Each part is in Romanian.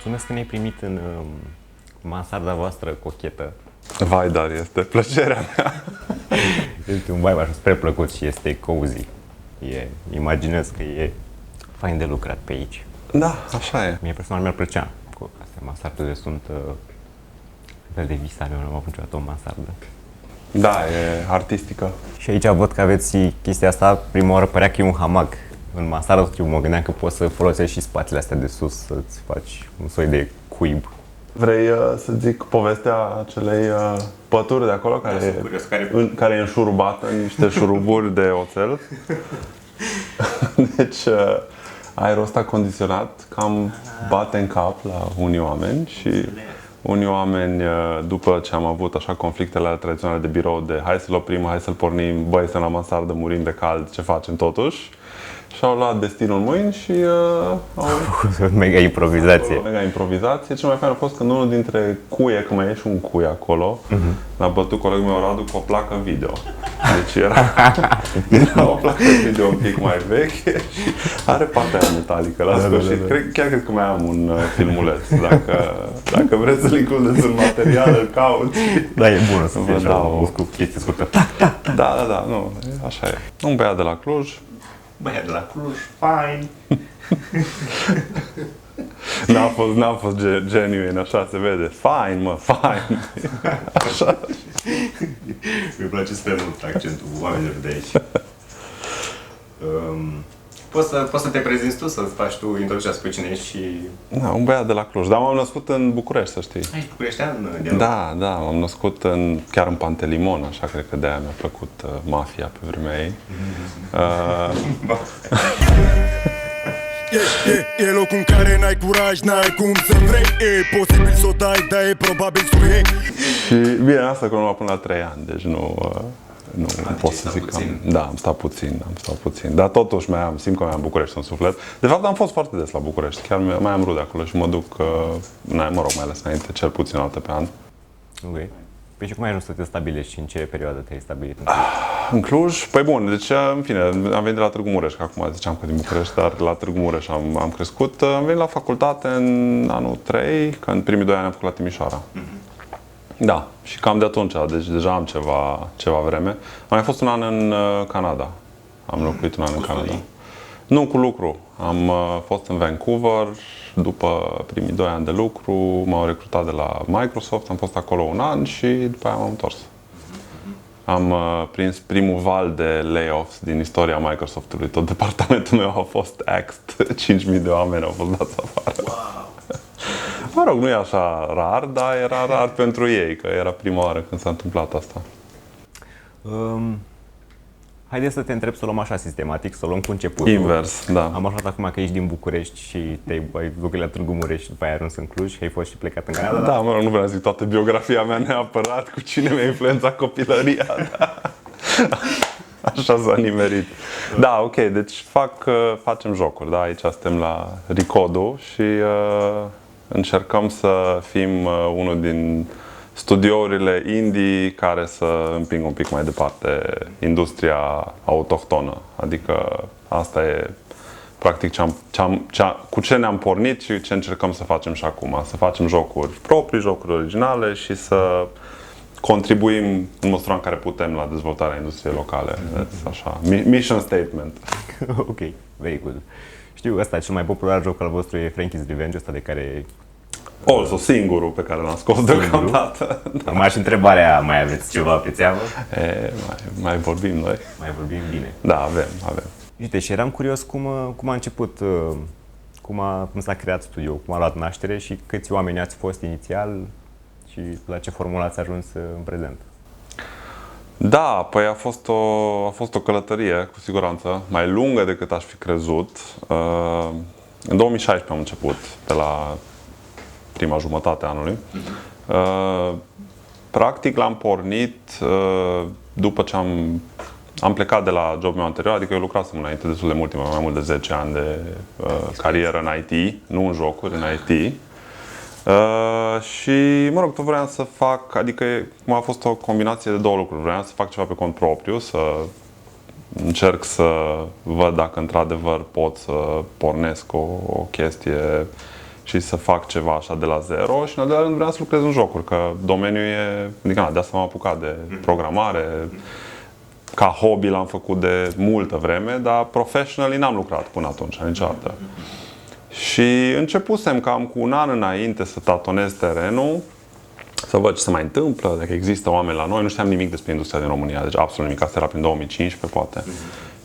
mulțumesc că ne-ai primit în mansarda voastră cochetă. Vai, dar este plăcerea mea. Este un vibe așa spre plăcut și este cozy. Imaginez că e fain de lucrat pe aici. Da, așa e. Mie personal mi-ar plăcea. Astea mansardele sunt fel de vis ale meu, nu am avut niciodată o mansardă. Da, e artistică. Și aici văd că aveți chestia asta, prima oară părea că e un hamac în mansardă, tot timpul mă gândeam că poți să folosești și spațiile astea de sus, să-ți faci un soi de cuib. Vrei să zic povestea acelei pături de acolo care e înșurubată în niște șuruburi de oțel? Deci aerul ăsta condiționat cam bate în cap la unii oameni și unii oameni, după ce am avut așa conflictele tradiționale de birou de hai să-l oprim, hai să-l pornim, băi, suntem la mansardă, murim de cald, ce facem totuși? Și-au luat destinul în mâini și au... Mega improvizație. Mega improvizație. Cel mai fain a fost când unul dintre cuie, că mai e și un cui acolo, l-a bătut colegul meu Radu cu o placă video. Deci era o placă video un pic mai veche și are partea aia metalică la sfârșit. Chiar cred că mai am un filmuleț. Dacă vreți să-l includeți în material, îl cauți. Da, e bună să fie așa, cu chestii scurte. Da, nu, așa e. Un băiat de la Cluj. Băiat de la Cluj, fine. N-a fost genuine, așa se vede. Fine, mă, fine. Așa. Mi-e place super mult accentul oamenilor de aici. Poți să te prezinți tu, să-ți faci tu introducerea pe cine ești și... Da, un băiat de la Cluj, dar m-am născut în București, să știi. Ești bucureștean? Da, m-am născut chiar în Pantelimon, așa cred că de-aia mi-a plăcut mafia pe vremea ei. E locul în care n-ai curaj, n-ai cum să vrei. E posibil să o dai, dar e probabil să o iei. Și bine, asta că nu până la 3 ani, deci nu pot să zic că am stat puțin. Dar totuși simt că mai am București în suflet. De fapt am fost foarte des la București, chiar mai am rude acolo și mă duc, mai ales înainte, cel puțin o dată pe an. Ok. Păi și cum ai ajuns să te stabilești și în ce perioadă te-ai stabilit? În Cluj? Păi bun, deci în fine, am venit de la Târgu Mureș, că acum ziceam că din București, dar la Târgu Mureș am crescut. Am venit la facultate în anul 3, că în primii 2 ani am făcut la Timișoara. Da, și cam de atunci, deci deja am ceva vreme. Am mai fost un an în Canada. Am locuit un an în Canada. Nu cu lucru. Am fost în Vancouver, după primii 2 ani de lucru, m-au recrutat de la Microsoft, am fost acolo un an și după aia m-am întors. Am prins primul val de layoffs din istoria Microsoftului. Tot departamentul meu a fost axed, 5.000 de oameni au fost dați afară. Wow. Mă rog, nu e așa rar, dar era rar pentru ei, că era prima oară când s-a întâmplat asta. Haideți să te întreb să o luăm așa sistematic, să o luăm cu începutul. Invers, da. Am aflat acum că ești din București și ai lucrat la Târgu Mureș și după aia ai ajuns în Cluj și ai fost și plecat în Canada. Da, mă rog, nu vreau să zic toată biografia mea neapărat cu cine mi-a influențat copilăria. Așa s-a nimerit. Da, ok, deci facem jocuri, da? Aici suntem la Ricodu și încercăm să fim unul din studiourile indie care să împingă un pic mai departe industria autohtonă. Adică asta e practic cu ce ne-am pornit și ce încercăm să facem și acum. Să facem jocuri proprii, jocuri originale și să contribuim în măsura în care putem la dezvoltarea industriei locale. Așa. Mission statement. Ok, very good. Știu, ăsta, cel mai popular joc al vostru e Frankie's Revenge, ăsta de care... Also, singurul pe care l-am scos deocamdată. Am și întrebarea, mai aveți ceva pe țeavă? Mai vorbim noi. Mai vorbim bine. Da, avem. Uite, și eram curios cum a început, cum s-a creat studioul, cum a luat naștere și câți oameni ați fost inițial și la ce formulă ați ajuns în prezent. Da, păi a fost o călătorie, cu siguranță, mai lungă decât aș fi crezut. În 2016 am început, pe la prima jumătate a anului. Practic l-am pornit după ce am plecat de la jobul meu anterior, adică eu lucrasem înainte destul de mult timp, mai mult de 10 ani de carieră în IT, nu în jocuri, în IT. Și, mă rog, tot vreau să fac, adică a fost o combinație de două lucruri. Vreau să fac ceva pe cont propriu, să încerc să văd dacă într-adevăr pot să pornesc o chestie și să fac ceva așa de la zero și în al doilea rând vreau să lucrez în jocuri, că domeniul e, adică de asta m-am apucat de programare. Ca hobby l-am făcut de multă vreme, dar professionally n-am lucrat până atunci, niciodată. Și începusem cam cu un an înainte să tatonez terenul, să văd ce se mai întâmplă, dacă există oameni la noi. Nu știam nimic despre industria din România, deci absolut nimic. Asta era prin 2015, poate.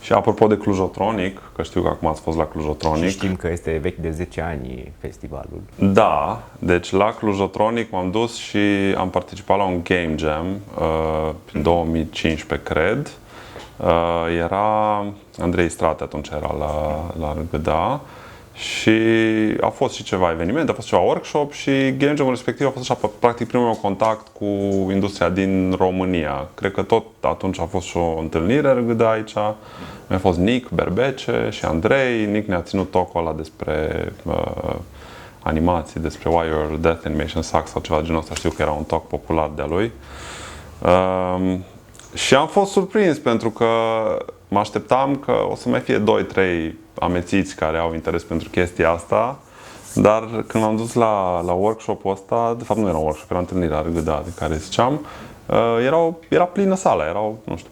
Și apropo de Clujotronic, că știu că acum ați fost la Clujotronic. Și știm că este vechi de 10 ani festivalul. Da, deci la Clujotronic m-am dus și am participat la un Game Jam în 2015, cred. Era Andrei Strate, atunci era la RGDA. Și a fost și ceva evenimente, a fost ceva workshop și Game Jam-ul respectiv a fost așa, practic primul meu contact cu industria din România. Cred că tot atunci a fost și o întâlnire RGDA aici. Mi-a fost Nick Berbece și Andrei. Nick ne-a ținut talk-ul ăla despre animații, despre Why Your Death Animation Sucks sau ceva genul ăsta. Știu că era un talk popular de-a lui. Și am fost surprins pentru că mă așteptam că o să mai fie 2-3 amețiți care au interes pentru chestia asta, dar când m-am dus la workshop-ul ăsta, de fapt nu era un workshop, era întâlnirea RGDA de care ziceam, era plină sala, erau, nu știu,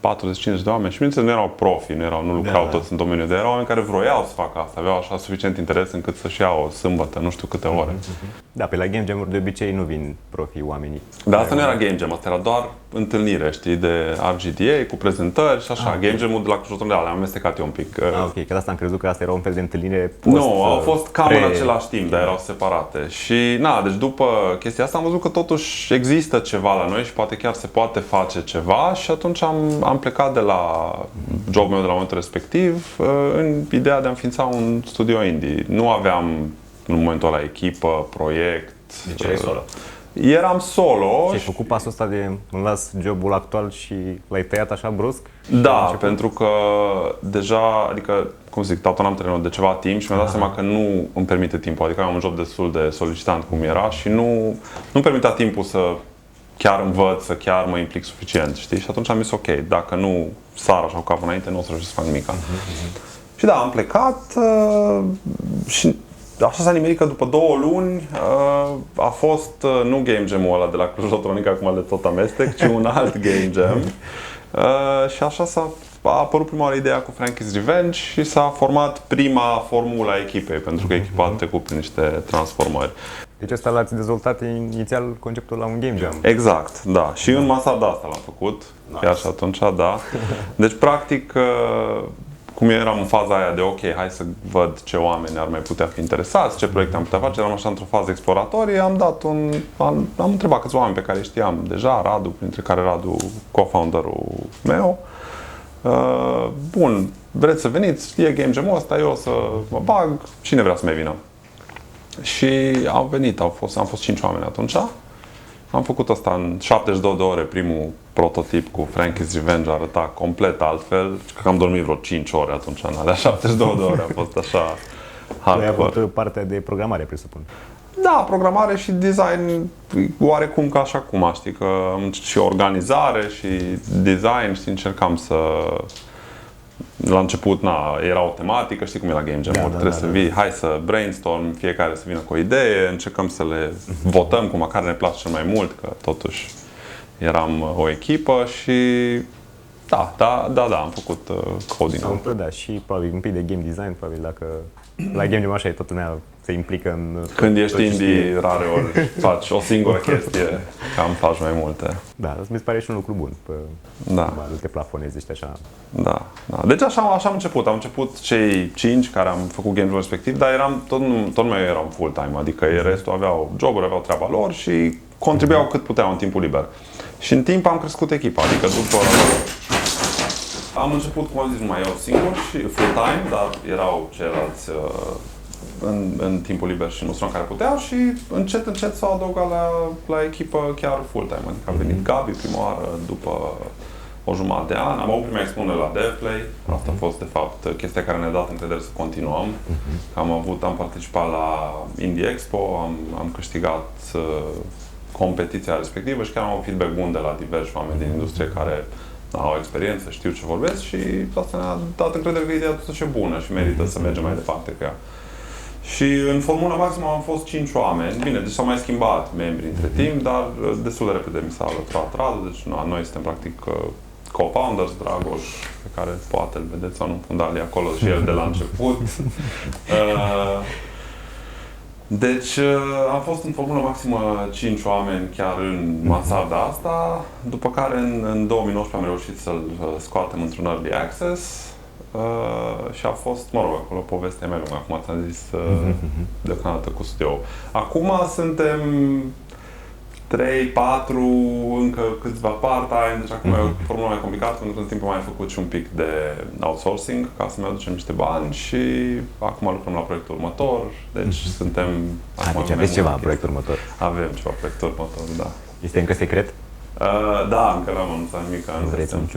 40-50 de oameni și bineînțeles nu erau profi, nu lucrau toți în domeniul, dar erau oameni care vroiau să facă asta, aveau așa suficient interes încât să-și iau o sâmbătă, nu știu câte ore. Da, pe la Game Jam-uri de obicei nu vin profii oamenii. Dar asta nu era Game Jam, asta era doar întâlnire, știi, de RGDA cu prezentări și așa. Game Jam-ul de la Cluj-Rotunde le-am amestecat eu un pic. Ok, că asta am crezut că asta era un fel de întâlnire post. Nu, au fost cam în același timp, dar erau separate. Și deci după chestia asta am văzut că totuși există ceva la noi și poate chiar se poate face ceva și atunci am plecat de la jobul meu de la momentul respectiv în ideea de a înființa un studio indie. Nu aveam în momentul ăla echipă, proiect. Deci erai solo. Eram solo. Și ai făcut pasul ăsta de îmi las jobul actual și l-ai tăiat așa brusc? Da, pentru că deja, adică, cum zic, tatonam terenul de ceva timp și mi-am dat seama că nu îmi permite timpul. Adică am un job destul de solicitant cum era și nu permitea timpul să chiar învăț, să chiar mă implic suficient, știi? Și atunci am zis, ok, dacă nu sar așa cu capul înainte, nu o să reușesc să fac nimic. Și da, am plecat și așa s-a nimerit că după 2 luni a fost nu Game Jam-ul ăla de la Cluj-Rotronic, acum le tot amestec, ci un alt Game Jam. Și așa a apărut prima oară ideea cu Frankie's Revenge și s-a format prima formulă a echipei, pentru că echipa a trecut prin niște transformări. Deci asta l-ați dezvoltat inițial conceptul la un Game Jam. Exact, da. Și în mansarda asta l-am făcut, chiar și atunci, da. Deci, practic, cum eu eram în faza aia de ok, hai să văd ce oameni ar mai putea fi interesați, ce proiecte am putea face, eram așa într-o fază exploratorie, am întrebat câți oameni pe care știam deja, Radu, printre care Radu, co-founderul meu. Bun, vreți să veniți, e Game Jam-ul ăsta, eu o să mă bag, cine vrea să mai vină? Și au venit, am fost 5 oameni atunci. Am făcut asta în 72 de ore, primul prototip cu Frankie's Revenge arăta complet altfel. Cred că am dormit vreo 5 ore atunci în alea 72 de ore, a fost așa hardcore. Tu ai avut partea de programare, presupun. Da, programare și design oarecum ca așa cum știi, că și organizare și design, știi, încercam să... La început, era o tematică, știi cum e la Game Jam, trebuie să vii, hai să brainstorm, fiecare să vină cu o idee, încercăm să le votăm cu care ne place cel mai mult, că totuși eram o echipă și da, am făcut coding. Da, și probabil un pic de game design, probabil dacă la Game Jam așa e, toată lumea se implică în... Când ești indie, rare ori faci o singură chestie, cam faci mai multe. Da, asta mi se pare și un lucru bun, nu te plafonezi, ești așa. Da. Deci așa am început. Am început cei 5 care am făcut game-ul respectiv, dar tot mai eram full-time, adică restul aveau joburi, aveau treaba lor și contribuiau cât puteau în timpul liber. Și în timp am crescut echipa, adică după... Am început, cum am zis, numai eu singur și full-time, dar erau ceilalți în timpul liber și în măsura în care puteau și încet s-au adăugat la echipă chiar full-time. Adică a venit Gabi prima oară după o jumătate de an, am avut prima expunere la DevPlay, asta a fost de fapt chestia care ne-a dat încredere să continuăm. Am participat la Indie Expo, am câștigat competiția respectivă și chiar am avut feedback bun de la diversi oameni din industrie care au experiență, știu ce vorbesc și asta ne-a dat încredere că ideea totuși e bună și merită să mergem mai departe cu ea. Și în Formula Maximă am fost 5 oameni. Bine, deci s-au mai schimbat membri între timp, dar destul de repede mi s-a alăturat Radu. Deci noi suntem practic co-founders, Dragoș, pe care poate îl vedeți sau nu, fundalii acolo și el de la început. Deci am fost în Formula Maximă 5 oameni chiar în mansarda asta, după care în 2019 am reușit să-l scoatem într-un early access și a fost, mă rog, acolo povestea mea lungă, acum ți-am zis deocamdată cu studio. Acum suntem 3, 4, încă câțiva part-time, deci acum e o formulă mai complicată, pentru că în timp am mai făcut și un pic de outsourcing ca să-mi aducem niște bani și acum lucrăm la proiectul următor, deci suntem... Deci aveți ceva proiectul următor? Avem ceva proiectul următor, da. Este încă secret? Da, încă n-am anunțat nimic,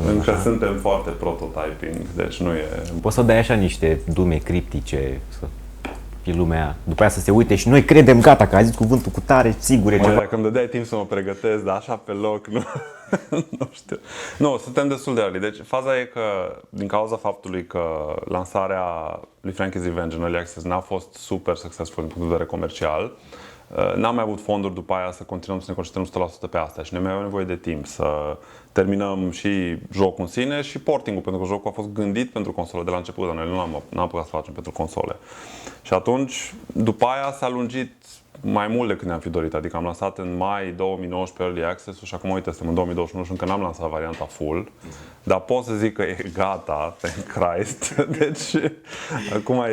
încă suntem foarte prototyping, deci nu e... Poți să dai așa niște dume criptice, să fie lumea, după aia să se uite și noi credem, gata, că a zis cuvântul cu tare, sigur e ceva. Dacă îmi dădeai timp să mă pregătesc, dar așa pe loc, nu, nu știu. Nu, suntem destul de early. Deci faza e că, din cauza faptului că lansarea lui Frankie's Revenge în Early Access n-a fost super successful din punct de vedere comercial, n-am mai avut fonduri după aia să continuăm să ne concentrăm 100% pe asta și ne mai avem nevoie de timp să terminăm și jocul în sine și porting-ul, pentru că jocul a fost gândit pentru console de la început, dar noi nu n-am apucat să facem pentru console. Și atunci, după aia s-a lungit mai mult decât ne-am fi dorit, adică am lansat în mai 2019 Early Access-ul și acum, uite, suntem în 2021 și încă n-am lansat varianta full, dar pot să zic că e gata, thank Christ, deci acum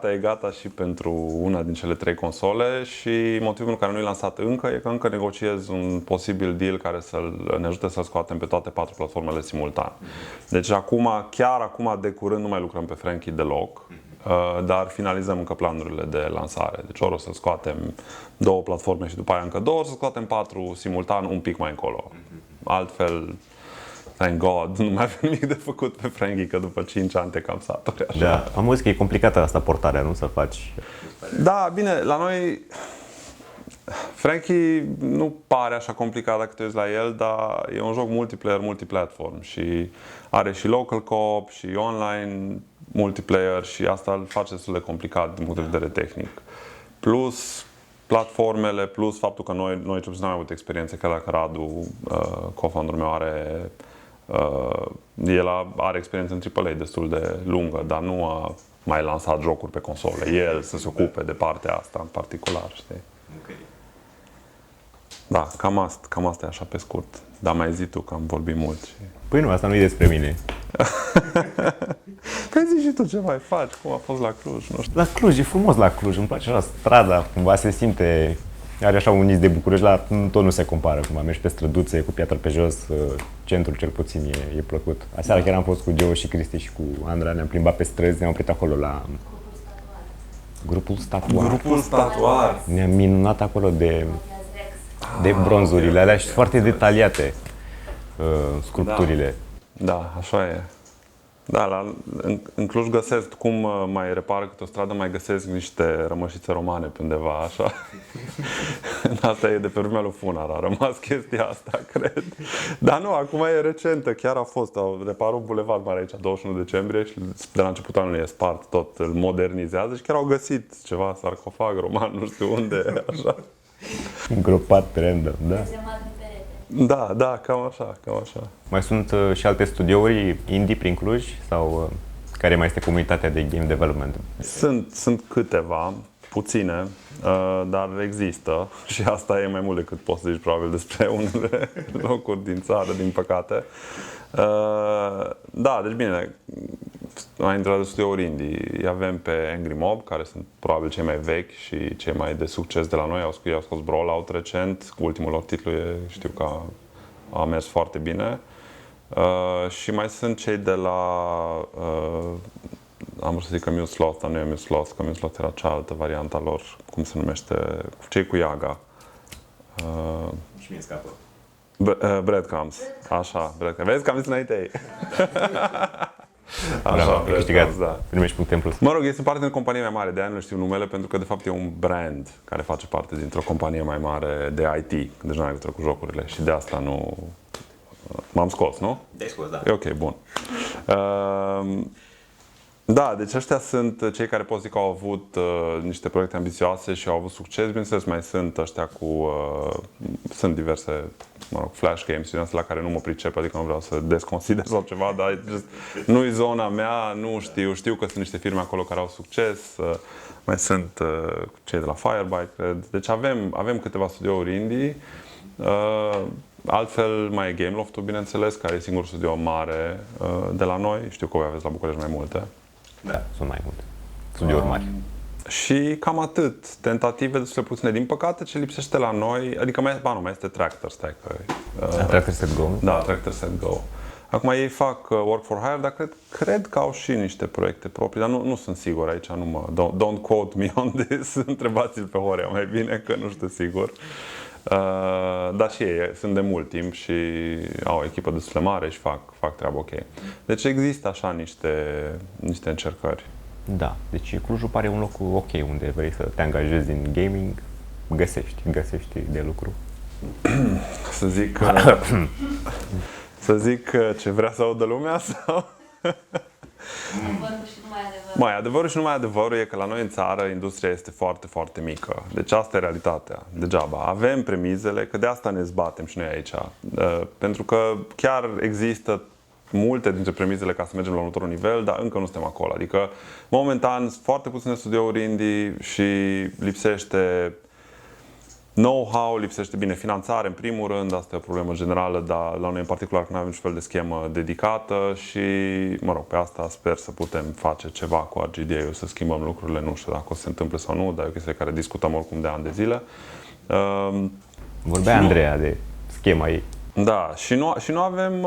e gata și pentru una din cele 3 console și motivul pentru care nu e lansat încă e că încă negociez un posibil deal care ne ajute să-l scoatem pe toate 4 platformele simultan. Deci acum, chiar acum de curând nu mai lucrăm pe Frankie deloc, dar finalizăm încă planurile de lansare. Deci ori o să scoatem 2 platforme și după aia încă 2, ori să scoatem 4 simultan un pic mai încolo. Altfel, thank God, nu mai avem nimic de făcut pe Frankie, că după 5 ani te cam saturi așa. Da, am văzut că e complicată asta portarea, nu? Să faci... Da, bine, la noi Frankie nu pare așa complicat dacă te uiți la el, dar e un joc multiplayer, multiplatform și are și local co-op și online multiplayer și asta îl face destul de complicat din punct de vedere tehnic. Plus platformele, plus faptul că noi cel puțin n-am avut experiențe, chiar dacă Radu, co-founderul meu, el are experiență în AAA destul de lungă, dar nu a mai lansat jocuri pe console. El să se ocupe de partea asta în particular, știi? Okay. Da, cam asta e așa pe scurt. Dar mai zi tu că am vorbit mult. Și... Păi nu, asta nu e despre mine. Păi zi și tu ce mai faci, cum a fost la Cluj, nu știu. La Cluj, e frumos la Cluj, îmi place așa strada, cumva se simte, are așa un nis de București, tot nu se compară, cum mergi pe străduțe, cu piatră pe jos, centrul cel puțin e plăcut. Aseară chiar am fost cu Geo și Cristi și cu Andra, ne-am plimbat pe străzi, ne-am oprit acolo la Grupul Statuar. Ne-am minunat acolo de bronzurile alea și foarte detaliate sculpturile. Da, așa e. Da, în Cluj găsesc, cum mai repară câte o stradă, mai găsesc niște rămășițe romane pe undeva, așa. Asta e de pe vremea lui Funar, a rămas chestia asta, cred. Dar nu, acum e recentă, chiar a fost, au reparat un bulevard mare aici, 21 decembrie și de la începutul anului e spart, tot îl modernizează și chiar au găsit ceva sarcofag roman, nu știu unde, așa. Îngropat random, da? Da, cam așa. Mai sunt și alte studiouri indie prin Cluj sau care mai este comunitatea de game development? Sunt câteva, puține, dar există și asta e mai mult decât poți să zici probabil despre unele locuri din țară, din păcate. Da, deci bine, mai intrat de studiouri indie. Îi avem pe Angry Mob, care sunt probabil cei mai vechi și cei mai de succes de la noi. Au scos Brawlout recent, ultimul lor titlu știu că a mers foarte bine. Și mai sunt cei de la, am vrut să zic că Muse Sloth, dar nu e Muse Sloth, că Muse Sloth era cealaltă varianta lor, cum se numește, cei cu Yaga. Și mie scapă. Breadcrumbs. Așa, Breadcrumbs. Vezi că am zis înainte ei. Așa, câștigat, da. Primești puncte în plus. Mă rog, este parte din companie mai mare, de aia nu știu numele, pentru că de fapt e un brand care face parte dintr-o companie mai mare de IT, deci nu are legătură cu jocurile și de asta nu... M-am scos, nu? Te-ai scos, da. E ok, bun. Da, deci ăștia sunt cei care pot zic că au avut niște proiecte ambițioase și au avut succes. Bineînțeles, mai sunt ăștia cu... sunt diverse, mă rog, flash games din astea la care nu mă pricep, adică nu vreau să desconsider sau ceva, dar nu-i zona mea, nu știu. Știu că sunt niște firme acolo care au succes. Mai sunt cei de la Firebyte, cred. Deci avem câteva studiouri indie. Altfel mai e Gameloft-ul, bineînțeles, care e singurul studio mare de la noi. Știu că voi aveți la București mai multe. Da, sunt mai multe. Studiouri mari. Și cam atât. Tentative destul de puține. Din păcate, ce lipsește la noi, adică mai este Tractor, stai că... Tractor Set Go? Da, Tractor Set Go. Acum ei fac work for hire, dar cred că au și niște proiecte proprii, dar nu sunt sigur aici, don't quote me on this, întrebați-l pe Horea mai bine, că nu știu sigur. Dar și ei sunt de mult timp și au o echipă destul de mare și fac treabă ok. Deci există așa niște încercări. Da, deci Clujul pare un loc ok unde vrei să te angajezi în gaming, găsești de lucru. Să zic ce vrea să audă lumea sau? Adevărul și numai adevărul. Adevărul și numai adevărul e că la noi în țară industria este foarte, foarte mică. Deci asta e realitatea, degeaba. Avem premizele, că de asta ne zbatem și noi aici. Pentru că chiar există multe dintre premizele ca să mergem la următorul nivel, dar încă nu suntem acolo. Adică, momentan, sunt foarte puține studiouri indie și lipsește know-how, lipsește bine finanțare în primul rând, asta e o problemă generală, dar la noi în particular că nu avem niciun fel de schemă dedicată și, mă rog, pe asta sper să putem face ceva cu RGDA-ul, să schimbăm lucrurile, nu știu dacă o să se întâmple sau nu, dar e o chestie care discutăm oricum de ani de zile. Vorbea Andreea de schema ei. Da, și nu avem,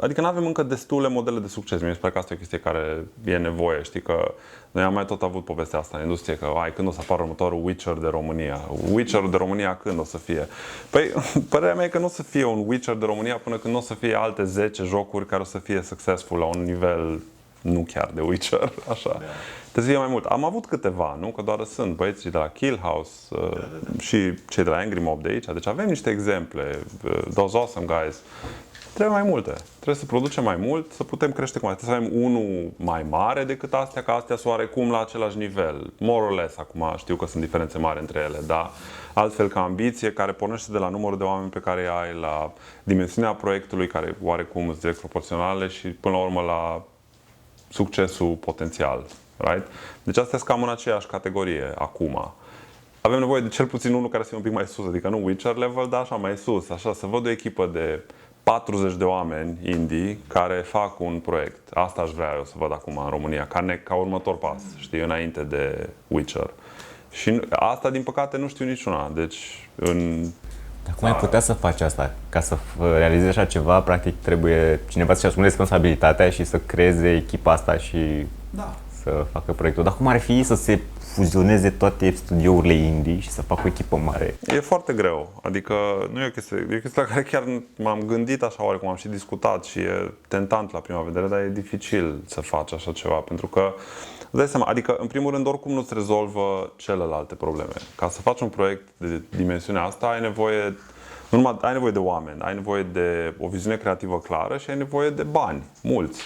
adică nu avem încă destule modele de succes. Mi se pare că asta e o chestie care e nevoie, știi că noi am mai tot avut povestea asta în industrie, că când o să apară următorul Witcher de România? Witcherul de România când o să fie? Păi, părerea mea e că nu o să fie un Witcher de România până când nu o să fie alte 10 jocuri care o să fie successful la un nivel nu chiar de Witcher, așa. Da. Trebuie să fie mai mult. Am avut câteva, nu? Că doar sunt băieții de la Kill House și cei de la Angry Mob de aici. Deci avem niște exemple. Those awesome guys. Trebuie mai multe. Trebuie să producem mai mult, să putem crește cum. Trebuie să avem unul mai mare decât astea, ca astea sunt oarecum la același nivel. More or less, acum știu că sunt diferențe mari între ele, dar altfel ca ambiție, care pornește de la numărul de oameni pe care ai, la dimensiunea proiectului, care oarecum sunt direct proporționale și până la urmă la succesul potențial. Right? Deci astea sunt cam în aceeași categorie acum. Avem nevoie de cel puțin unul care să fie un pic mai sus, adică nu Witcher level, dar așa mai sus, așa să văd o echipă de 40 de oameni indie care fac un proiect. Asta aș vrea eu să văd acum în România, ca următor pas, știi, înainte de Witcher. Și asta, din păcate, nu știu niciuna. Deci, Dar cum ai putea să faci asta? Ca să realizezi așa ceva, practic trebuie cineva să-și asume responsabilitatea și să creeze echipa asta și să facă proiectul. Dar cum ar fi să se fuzioneze toate studiourile indie și să facă o echipă mare? E foarte greu. Adică nu e o chestie la care chiar m-am gândit așa oarecum, am și discutat și e tentant la prima vedere, dar e dificil să faci așa ceva, pentru că îți dai seama, adică în primul rând oricum nu-ți rezolvă celelalte probleme. Ca să faci un proiect de dimensiunea asta ai nevoie ai nevoie de oameni, ai nevoie de o viziune creativă clară și ai nevoie de bani, mulți,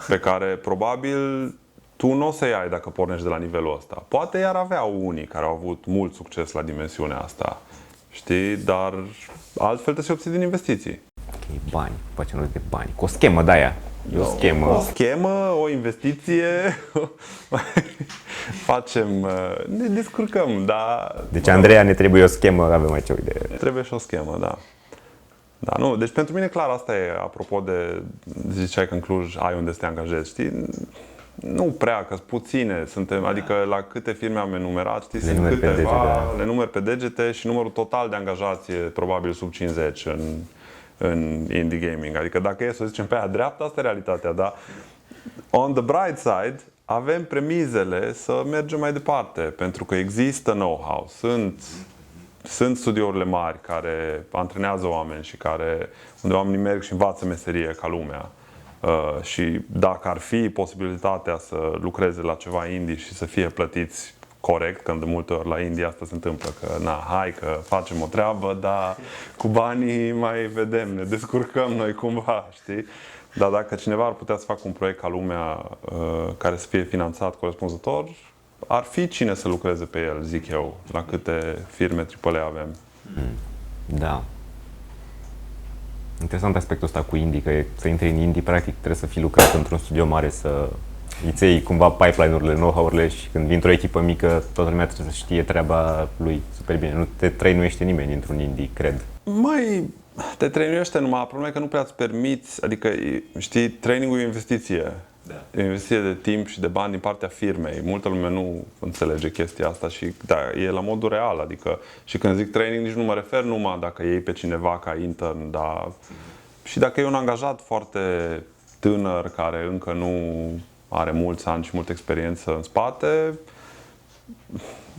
pe care probabil tu nu o să-i ai dacă pornești de la nivelul ăsta. Poate iar avea unii care au avut mult succes la dimensiunea asta, știi, dar altfel trebuie să obții din investiții. Ok, bani, facem de bani, cu o schemă de aia. O schemă, o investiție, ne descurcăm, dar... Deci Andreea ne trebuie o schemă, avem aici o idee. Trebuie și o schemă, da. Da, nu, deci pentru mine clar asta e, apropo de, ziceai că în Cluj ai unde să te angajezi, știi? Nu prea, că puține suntem, adică la câte firme am enumerat, știi, sunt câteva, le numeri pe degete și numărul total de angajați e probabil sub 50 în indie gaming. Adică dacă e să zicem pe aia dreapta, asta e realitatea, dar on the bright side avem premizele să mergem mai departe, pentru că există know-how, sunt studiourile mari care antrenează oameni și unde oamenii merg și învață meserie ca lumea. Și dacă ar fi posibilitatea să lucreze la ceva indie și să fie plătiți corect, când de multe ori la indie asta se întâmplă, că hai că facem o treabă, dar cu banii mai vedem, ne descurcăm noi cumva, știi? Dar dacă cineva ar putea să facă un proiect ca lumea care să fie finanțat corespunzător, ar fi cine să lucreze pe el, zic eu, la câte firme AAA avem. Da. Interesant aspectul ăsta cu indie, că să intri în indie, practic trebuie să fii lucrat într-un studio mare, să îți iei cumva pipeline-urile, know-how-urile și când vii într-o echipă mică, toată lumea trebuie să știe treaba lui super bine. Nu te trăinuiește nimeni într-un indie, cred. Mai te trăinuiește numai, problema e că nu prea îți permiți, adică, știi, trainingul e o investiție. Da. E o investiție de timp și de bani din partea firmei. Multă lume nu înțelege chestia asta și da, e la modul real, adică și când zic training nici nu mă refer numai dacă iei pe cineva ca intern, dar și dacă e un angajat foarte tânăr care încă nu are mulți ani și multă experiență în spate,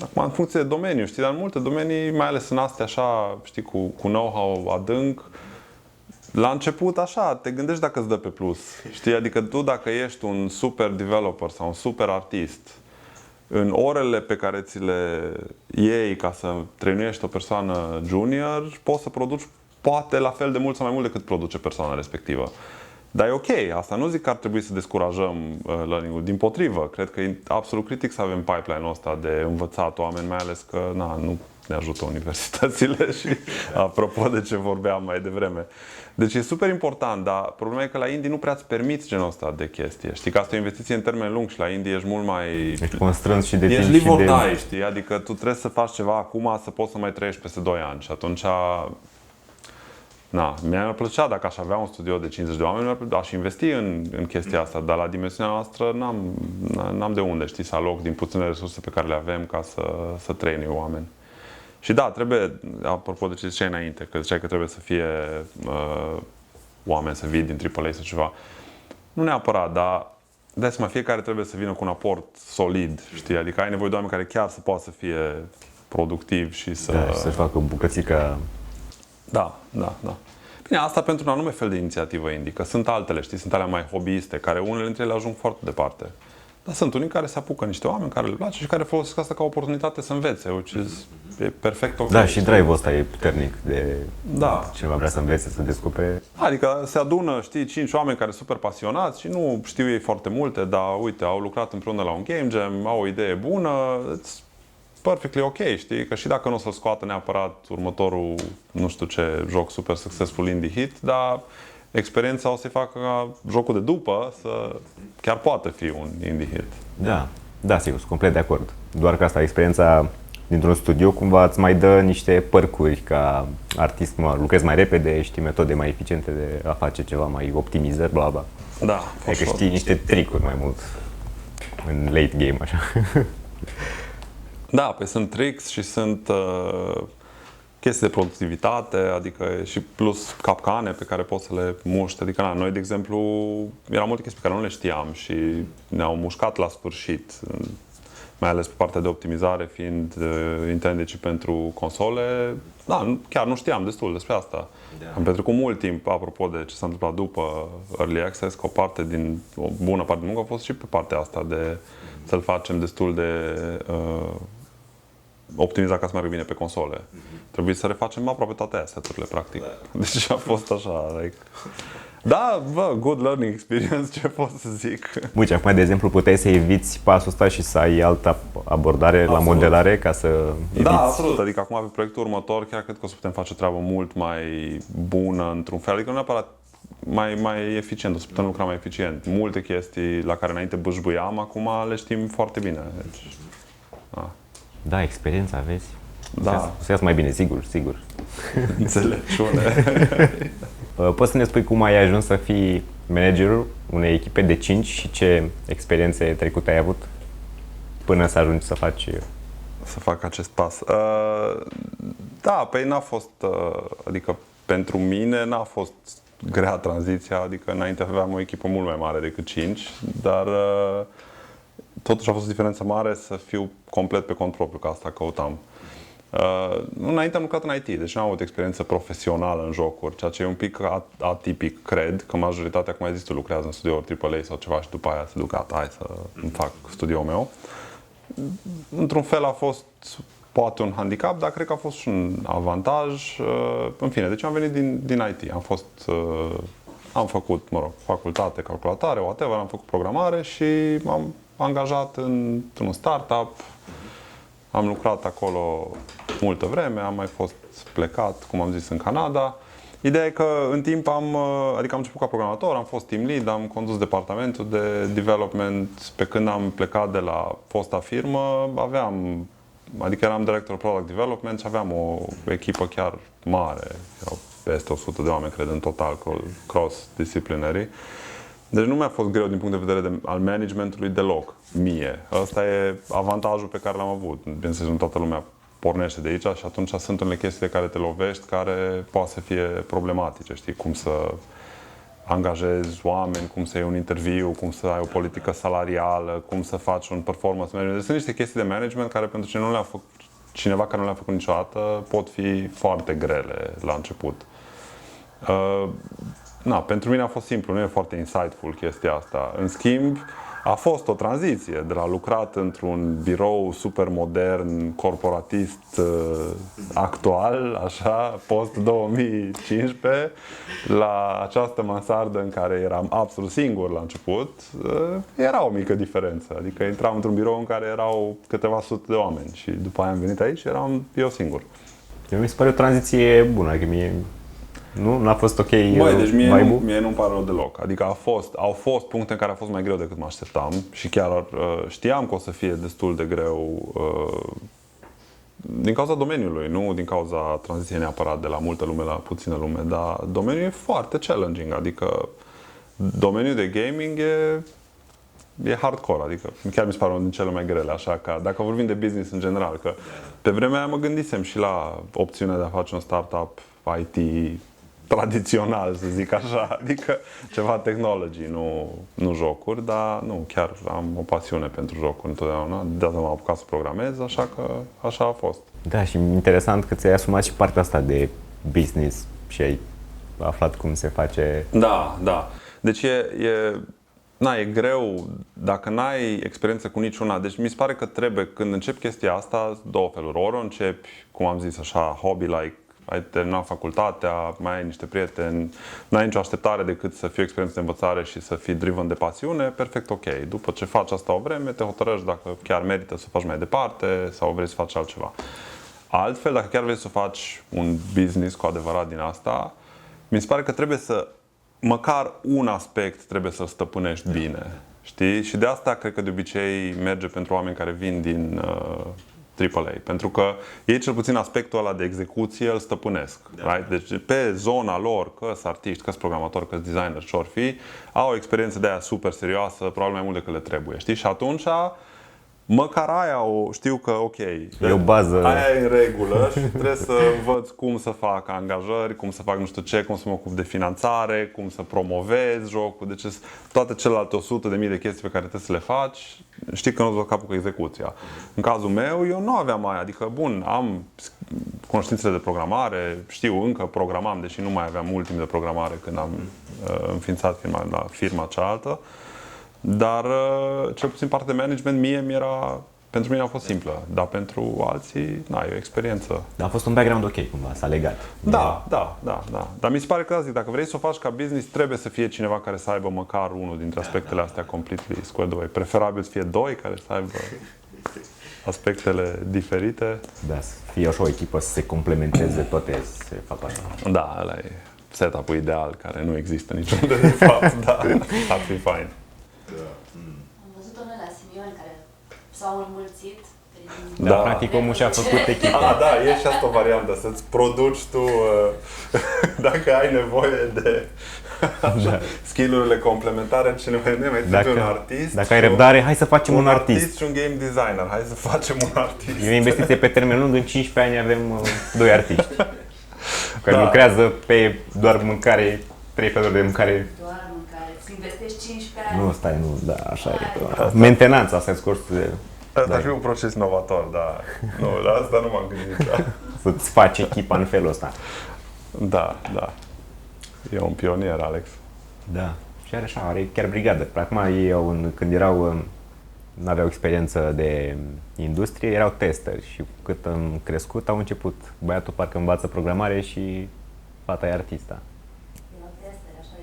acum în funcție de domeniu, știi, dar în multe domenii, mai ales în astea așa, știi, cu know-how adânc, la început așa, te gândești dacă îți dă pe plus, știi, adică tu dacă ești un super developer sau un super artist, în orele pe care ți le iei ca să trăinuiești o persoană junior, poți să produci poate la fel de mult sau mai mult decât produce persoana respectivă. Dar e ok, asta nu zic că ar trebui să descurajăm learning-ul, dimpotrivă, cred că e absolut critic să avem pipeline-ul ăsta de învățat oameni, mai ales că nu ne ajută universitățile și apropo de ce vorbeam mai devreme. Deci e super important, dar problema e că la indie nu prea îți permiți genul ăsta de chestie. Știi că asta e o investiție în termen lung și la indie ești mult mai... Ești constrâns și de timp ești live or și de... die, știi? Adică tu trebuie să faci ceva acum să poți să mai trăiești peste 2 ani și atunci... mi-ar plăcea dacă aș avea un studio de 50 de oameni, aș investi în chestia asta, dar la dimensiunea noastră n-am de unde, știi, să aloc din puține resurse pe care le avem ca să train oameni. Și da, trebuie, apropo de ce ziceai înainte, că ziceai că trebuie să fie oameni să vii din AAA sau ceva. Nu neapărat, dar dai seama, fiecare trebuie să vină cu un aport solid, știi? Adică ai nevoie de oameni care chiar să poată să fie productivi și să... Da, și să-și facă bucățica... Da. Bine, asta pentru un anume fel de inițiativă indie, că sunt altele, știi, sunt alea mai hobbyiste, care unele dintre ele ajung foarte departe. Dar sunt unii care se apucă niște oameni care le place și care folosesc asta ca oportunitate să învețe, e perfect ok. Da, și drive-ul ăsta e puternic de da. cineva vrea să învețe, să descopere. Adică se adună, știi, 5 oameni care sunt super pasionați și nu știu ei foarte multe, dar uite, au lucrat împreună la un game jam, au o idee bună, perfectly ok, știi? Că și dacă nu o să-l scoată neapărat următorul, nu știu ce, joc super succesful indie hit, dar experiența o să-i facă ca jocul de după să chiar poată fi un indie hit. Da, sigur, sunt complet de acord. Doar că asta, experiența dintr-un studio, cumva îți mai dă niște părcuri ca artist, lucrezi mai repede, știi metode mai eficiente de a face ceva, mai optimizări, bla bla. Da, adică știi niște tricuri mai mult în late game, așa. Da, păi sunt tricks și sunt chestii de productivitate, adică și plus capcane pe care poți să le muști. Adică noi, de exemplu, erau multe chestii pe care nu le știam și ne-au mușcat la sfârșit, mai ales pe partea de optimizare, fiind intended și pentru console. Da, chiar nu știam destul despre asta. Da. Am petrecut mult timp, apropo de ce s-a întâmplat după Early Access, că o bună parte din muncă a fost și pe partea asta de să-l facem destul de optimizat ca să meargă bine pe console. Trebuie să refacem aproape toate asset-urile, practic. Deci a fost așa, like... Da, good learning experience, ce pot să zic. Uite, acum, de exemplu, puteai să eviți pasul ăsta și să ai altă abordare la modelare ca să eviți... Da, absolut. Adică acum, pe proiectul următor, chiar cred că o să putem face o treabă mult mai bună într-un fel. Adică nu neapărat mai eficient, o să putem lucra mai eficient. Multe chestii la care înainte bâșbâiam, acum le știm foarte bine. Deci, da, experiența aveți. Da. O să iasă mai bine, sigur. Înțelepciune. Poți să ne spui cum ai ajuns să fii managerul unei echipe de 5 și ce experiențe trecute ai avut până să ajungi să fac acest pas? Da, păi n-a fost, adică pentru mine n-a fost grea tranziția, adică înainte aveam o echipă mult mai mare decât 5, dar totuși a fost o diferență mare să fiu complet pe cont propriu, că asta căutam. Înainte am lucrat în IT, deci n-am avut experiență profesională în jocuri, ceea ce e un pic atipic, cred, că majoritatea, cum ai zis tu, lucrează în studiouri AAA sau ceva și după aia se duc, hai să îmi fac studioul meu. Într-un fel a fost poate un handicap, dar cred că a fost și un avantaj. În fine, deci am venit din IT, am fost am făcut, facultate, calculatoare, whatever, am făcut programare și m-am angajat într-un startup. Am lucrat acolo multă vreme, am mai fost plecat, cum am zis, în Canada. Ideea e că în timp am început ca programator, am fost team lead, am condus departamentul de development. Pe când am plecat de la fosta firmă, eram director product development și aveam o echipă chiar mare. Erau peste 100 de oameni, cred, în total, cross-disciplinary. Deci nu mi-a fost greu din punct de vedere al managementului deloc, mie. Ăsta e avantajul pe care l-am avut. Bineînțeles, nu toată lumea pornește de aici și atunci sunt unele chestii de care te lovești care poate să fie problematice, știi? Cum să angajezi oameni, cum să iei un interviu, cum să ai o politică salarială, cum să faci un performance management. Deci sunt niște chestii de management care pentru cineva care nu le-a făcut niciodată pot fi foarte grele la început. Pentru mine a fost simplu, nu e foarte insightful chestia asta. În schimb, a fost o tranziție de la lucrat într-un birou super modern, corporatist actual, așa, post-2015, la această mansardă în care eram absolut singur la început. Era o mică diferență, adică intram într-un birou în care erau câteva sute de oameni și după aia am venit aici și eram eu singur. Mi se pare o tranziție bună, adică nu a fost ok. Deci mie nu-mi pare rău deloc. Adică au fost puncte în care a fost mai greu decât mă așteptam și chiar știam că o să fie destul de greu din cauza domeniului, nu din cauza tranziției neapărat de la multă lume la puțină lume, dar domeniul e foarte challenging, adică domeniul de gaming e hardcore, adică chiar mi se pare unul din cele mai grele, așa că dacă vorbim de business în general, că pe vremea aia mă gândisem și la opțiunea de a face un startup IT tradițional, să zic așa, adică ceva technology, nu jocuri, dar nu, chiar am o pasiune pentru jocuri întotdeauna, de asta m-am apucat să programez, așa că așa a fost. Da, și interesant că ți-ai asumat și partea asta de business și ai aflat cum se face. Da. Deci e greu dacă n-ai experiență cu niciuna. Deci mi se pare că trebuie, când începi chestia asta, două feluri. Ori o începi, cum am zis așa, hobby-like, ai terminat facultatea, mai ai niște prieteni, n-ai nicio așteptare decât să fie o experiență de învățare și să fii driven de pasiune, perfect ok. După ce faci asta o vreme, te hotărăști dacă chiar merită să faci mai departe sau vrei să faci altceva. Altfel, dacă chiar vrei să faci un business cu adevărat din asta, mi se pare că trebuie să, măcar un aspect trebuie să-l stăpânești bine. Știi? Și de asta cred că de obicei merge pentru oameni care vin din AAA, pentru că ei cel puțin aspectul ăla de execuție îl stăpânesc. Right? Deci pe zona lor, că-s artiști, că-s programatori, că-s designer, ce-or fi, au o experiență de aia super serioasă, probabil mai mult decât le trebuie. Știi? Și atunci măcar aia știu că ok, E o bază. aia e în regulă și trebuie să învăț cum să fac angajări, cum să fac nu știu ce, cum să mă ocup de finanțare, cum să promovez jocul, deci toate celelalte 100.000 de chestii pe care trebuie să le faci, știi că nu-ți dă capul cu execuția. În cazul meu, eu nu aveam aia, adică bun, am cunoștințele de programare, știu, încă programam, deși nu mai aveam mult timp de programare când am înființat firma la firma cealaltă. Dar cel puțin partea de management pentru mine a fost simplă, dar pentru alții, e o experiență. Dar a fost un background ok cumva, s-a legat. Da. Dar mi se pare că, dacă vrei să o faci ca business, trebuie să fie cineva care să aibă măcar unul dintre aspectele astea completely squared away. Preferabil să fie doi care să aibă aspectele diferite. Da, să fie așa o echipă să se complementeze, toate se fac așa. Da, ăla e setup-ul ideal, care nu există niciunde de fapt, da, ar fi fain. Am văzut unul la Simion care s-au înmulțit. Da, practic omul și-a făcut echipă. Da, e și asta o variantă, să-ți produci tu, dacă ai nevoie de skill-urile complementare, ce mai trebuie un artist. Dacă ai răbdare, hai să facem un artist. Și un game designer, hai să facem un artist. E o investiție pe termen lung, în 15 ani avem 2 artiști care lucrează pe doar mâncare, 3 feluri de mâncare. Doar mâncare, îți investești 15 ani. Nu, stai, nu, da, așa e. Mentenanța, asta e scursul de... Asta ar fi un proces inovator, da. Nu, la asta nu m-am gândit. Da. Să-ți faci echipa în felul ăsta. Da. E un pionier, Alex. Da. Și are chiar brigadă. Acum ei când n-aveau experiență de industrie, erau testeri și cât am crescut au început. Băiatul parcă învață programare și fata e artista. Erau testeri, așa e.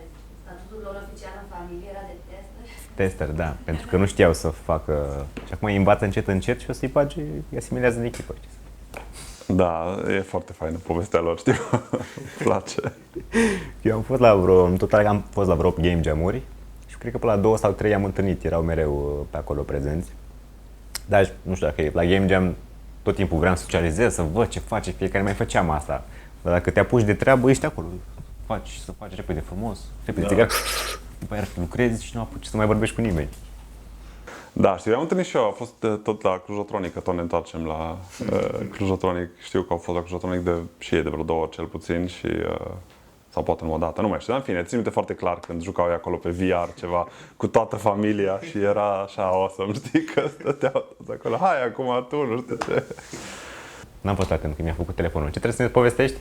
Tester, da, pentru că nu știau să facă. Și acum îi învață încet și o să-i bage, îi asimilează în echipă. Da, e foarte faină povestea lor, știu. Îmi place. Eu am fost la în total am fost la vreo 8 game jam-uri și cred că până la 2 sau 3 am întâlnit, erau mereu pe acolo prezenți. Dar nu știu dacă la game jam tot timpul vreau să socializez, să văd ce face, fiecare mai făceam asta. Dar dacă te apuci de treabă, ești acolo, să faci repede frumos, repede țigar, după aia lucrezi și nu apuci să mai vorbești cu nimeni. Da, știu, am întâlnit și eu, a fost tot la Clujotronic, că tot ne întoarcem la Clujotronic. Știu că au fost la Clujotronic și ei de vreo 2 ori cel puțin și sau poate nu o dată, nu mai știu, dar în fine, țin minte foarte clar când jucau ei acolo pe VR ceva cu toată familia și era așa awesome, știi, că stăteau toți acolo, hai acum tu, nu știu ce. N-am fost atent când mi-a făcut telefonul. Ce trebuie să ne povestești?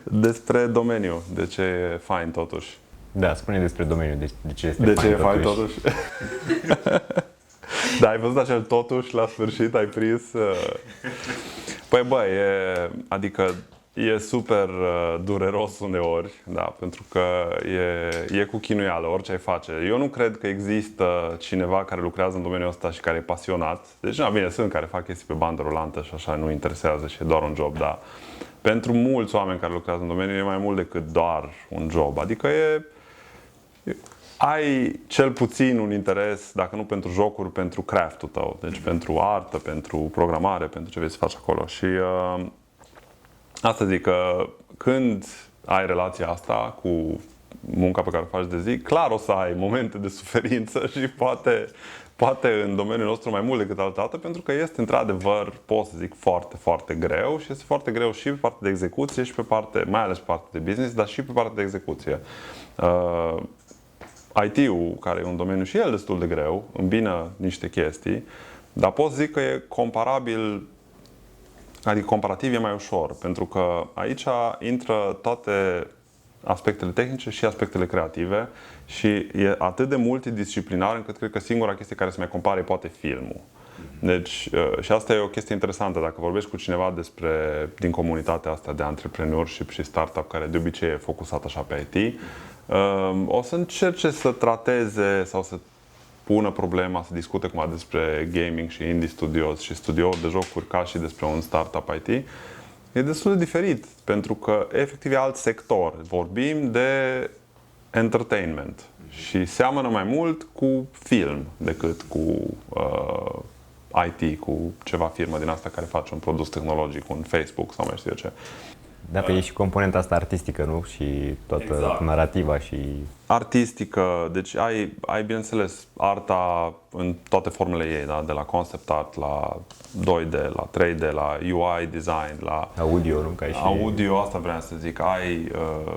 Despre domeniu, de ce e fain totuși. Da, spune despre domeniu, de ce este De fain ce e fain totuși? Da, ai văzut acel totuși la sfârșit, ai prins? Păi bă, adică e super dureros uneori, da, pentru că e cu chinuială orice ai face. Eu nu cred că există cineva care lucrează în domeniul ăsta și care e pasionat. Deci, na, bine, sunt care fac chestii pe bandă rulantă și așa, nu interesează și e doar un job, dar pentru mulți oameni care lucrează în domeniu e mai mult decât doar un job. Adică ai cel puțin un interes, dacă nu pentru jocuri, pentru craft-ul tău, deci pentru artă, pentru programare, pentru ce vrei să faci acolo. Și asta zic că când ai relația asta cu munca pe care o faci de zi, clar o să ai momente de suferință și poate în domeniul nostru mai mult decât altă dată, pentru că este într-adevăr, pot să zic, foarte, foarte greu și este foarte greu și pe partea de execuție și pe parte, mai ales pe partea de business, dar și pe partea de execuție. IT-ul, care e un domeniu și el destul de greu, îmbină niște chestii, dar pot zic că e comparabil, adică comparativ e mai ușor, pentru că aici intră toate aspectele tehnice și aspectele creative și e atât de multidisciplinar încât cred că singura chestie care se mai compare poate filmul. Deci, și asta e o chestie interesantă, dacă vorbești cu cineva din comunitatea asta de entrepreneurship și startup, care de obicei e focusat așa pe IT, o să încerce să trateze sau să pună problema, să discute cumva despre gaming și indie studios și studiouri de jocuri ca și despre un startup IT. E destul de diferit, pentru că efectiv e alt sector. Vorbim de entertainment și seamănă mai mult cu film decât cu IT, cu ceva firmă din asta care face un produs tehnologic, un Facebook sau mai știu eu ce. Da, pe e și componenta asta artistică, nu? Și toată narativa și... Artistică, deci ai bineînțeles arta în toate formele ei, da? De la concept art la 2D, la 3D, la UI design, la audio, nu? Ca și... audio, asta vreau să zic, ai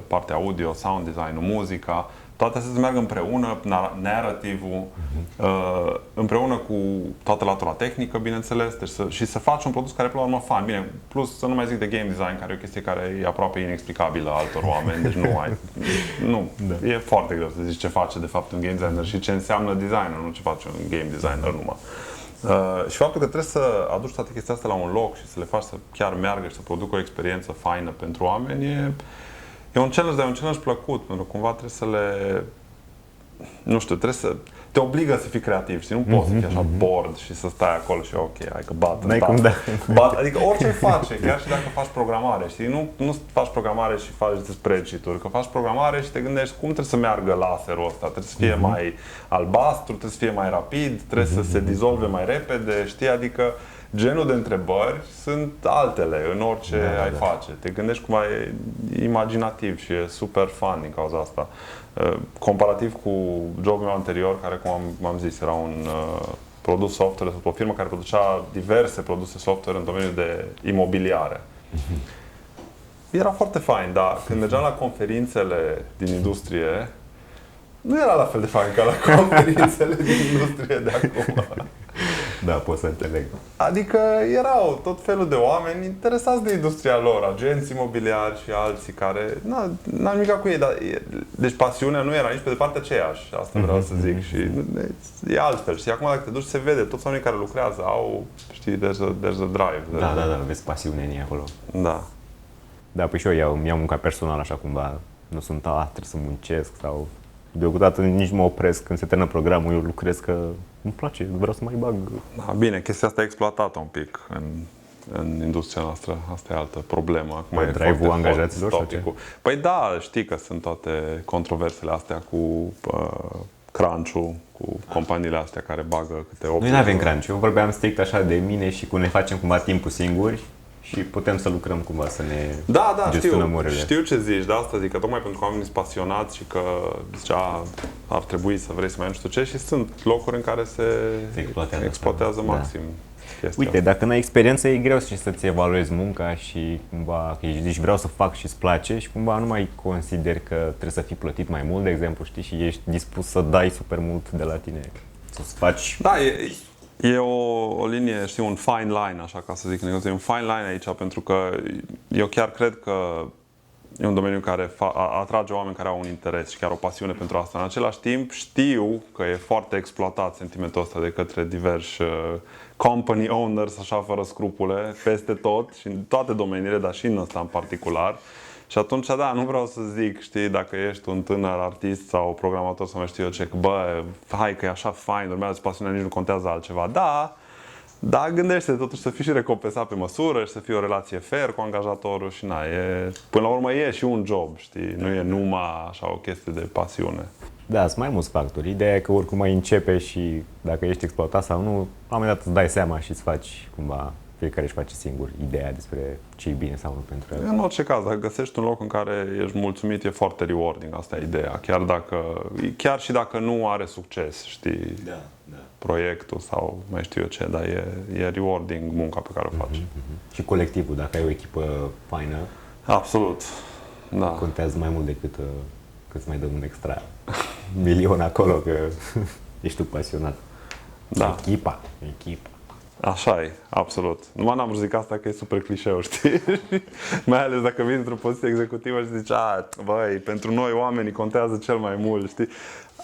partea audio, sound design-ul, muzica, toate astea se meargă împreună, narrativul, împreună cu toată latura tehnică, bineînțeles, deci și să faci un produs care, până la urmă, fan. Bine, plus să nu mai zic de game design, care e o chestie care e aproape inexplicabilă altor oameni, deci e foarte greu să zici ce face, de fapt, un game designer și ce înseamnă designer, nu ce face un game designer numai. Și faptul că trebuie să aduci toate chestia asta la un loc și să le faci să chiar meargă și să producă o experiență faină pentru oameni e un challenge, dar e un challenge plăcut, pentru că cumva trebuie să le... Nu știu, trebuie să... Te obligă să fii creativ, știi? Nu poți să fii așa bored și să stai acolo și ok, hai că bat în tast. Adică orice face, chiar și dacă faci programare, știi? Nu faci programare și faci spreadsheet-uri, că faci programare și te gândești cum trebuie să meargă laserul ăsta, trebuie să fie mai albastru, trebuie să fie mai rapid, trebuie să se dizolve mai repede, știi? Adică genul de întrebări sunt altele în orice ai face. Te gândești cumva e imaginativ și e super fun din cauza asta. Comparativ cu jobul meu anterior, care, cum am zis, era un produs software, o firmă care producea diverse produse software în domeniul de imobiliare. Era foarte fain, dar când mergeam la conferințele din industrie, nu era la fel de fain ca la conferințele din industrie de acum. Da, pot să înțeleg. Adică erau tot felul de oameni interesați de industria lor, agenți imobiliari și alții care... N-am nimic cu ei, dar... Deci pasiunea nu era nici pe departe aceeași, asta vreau să zic. Și e altfel. Și acum dacă te duci, se vede, toți oamenii care lucrează au, știi, there's a drive. Da, vezi pasiune în ei acolo. Da. Da, păi și eu mi-am muncat personal așa cumva. Nu sunt, trebuie să muncesc sau... Deocamdată nici nu mă opresc când se termină programul, eu lucrez că îmi place, vreau să mai bag. Da, bine, chestia asta e exploatată un pic în industria noastră. Asta e altă problemă. Acum e drive-ul foarte angajaților hot sau ce? topicul. Păi da, știi că sunt toate controversele astea cu crunch-ul, cu companiile astea care bagă câte 8. Noi nu avem crunch, eu vorbeam strict așa de mine și cum ne facem cumva timpul singuri și putem să lucrăm cumva să ne gestionăm orele. Știu ce zici, de asta zic, că tocmai pentru că oamenii sunt pasionați și că zicea ar trebui să vrei să mai nu știu ce și sunt locuri în care se exploatează maxim. Uite, dacă n-ai experiență, e greu și să-ți evaluezi munca și cumva că zici vreau să fac și îți place și cumva nu mai consideri că trebuie să fii plătit mai mult, de exemplu, știi, și ești dispus să dai super mult de la tine, să-ți faci... Da, e o linie, știi, un fine line, așa ca să zic, e un fine line aici, pentru că eu chiar cred că e un domeniu care atrage oameni care au un interes și chiar o pasiune pentru asta. În același timp, știu că e foarte exploatat sentimentul ăsta de către diversi company owners, așa, fără scrupule, peste tot și în toate domeniile, dar și în ăsta în particular. Și atunci, da, nu vreau să zic, știi, dacă ești un tânăr artist sau programator sau mai știu eu ce, că bă, hai că e așa fain, urmează pasiunea, nici nu contează altceva. Da, dar gândește totuși să fii și recompensat pe măsură și să fie o relație fair cu angajatorul și na, până la urmă e și un job, știi, nu e numai așa o chestie de pasiune. Da, sunt mai mulți factori. Ideea e că oricum mai începe și dacă ești exploatat sau nu, la un moment dat îți dai seama și îți faci cumva, fiecare își face singur ideea despre ce e bine sau nu pentru el. În orice caz, dacă găsești un loc în care ești mulțumit, e foarte rewarding, asta e ideea. Chiar și dacă nu are succes, știi, proiectul sau mai știu eu ce, dar e rewarding munca pe care o faci. Și colectivul, dacă ai o echipă faină, absolut, da. Contează mai mult decât că îți mai dăm un extra milion acolo, că ești tu pasionat. Da. Echipa. Așa e, absolut. Numai n-am vrut zic asta că e super clișeu, știi? Mai ales dacă vii într-o poziție executivă și zici, băi, pentru noi oamenii contează cel mai mult, știi?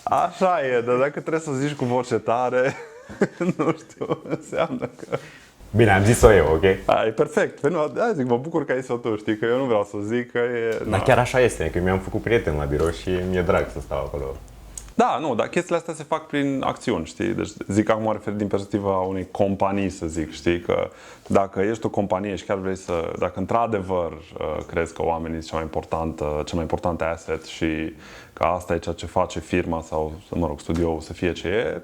Așa e, dar dacă trebuie să zici cu voce tare, nu știu, înseamnă că... Bine, am zis-o eu, ok? E perfect. Păi nu, zic, mă bucur că ai zis-o tu, știi, că eu nu vreau să zic că e... Dar chiar așa este, că mi-am făcut prieten la birou și mi-e drag să stau acolo. Da, nu, dar chestiile astea se fac prin acțiuni, știi? Deci zic acum refer din perspectiva unei companii, să zic, știi? Că dacă ești o companie și chiar vrei dacă într-adevăr crezi că oamenii sunt cel mai important asset și că asta e ceea ce face firma sau, mă rog, studioul să fie ce e,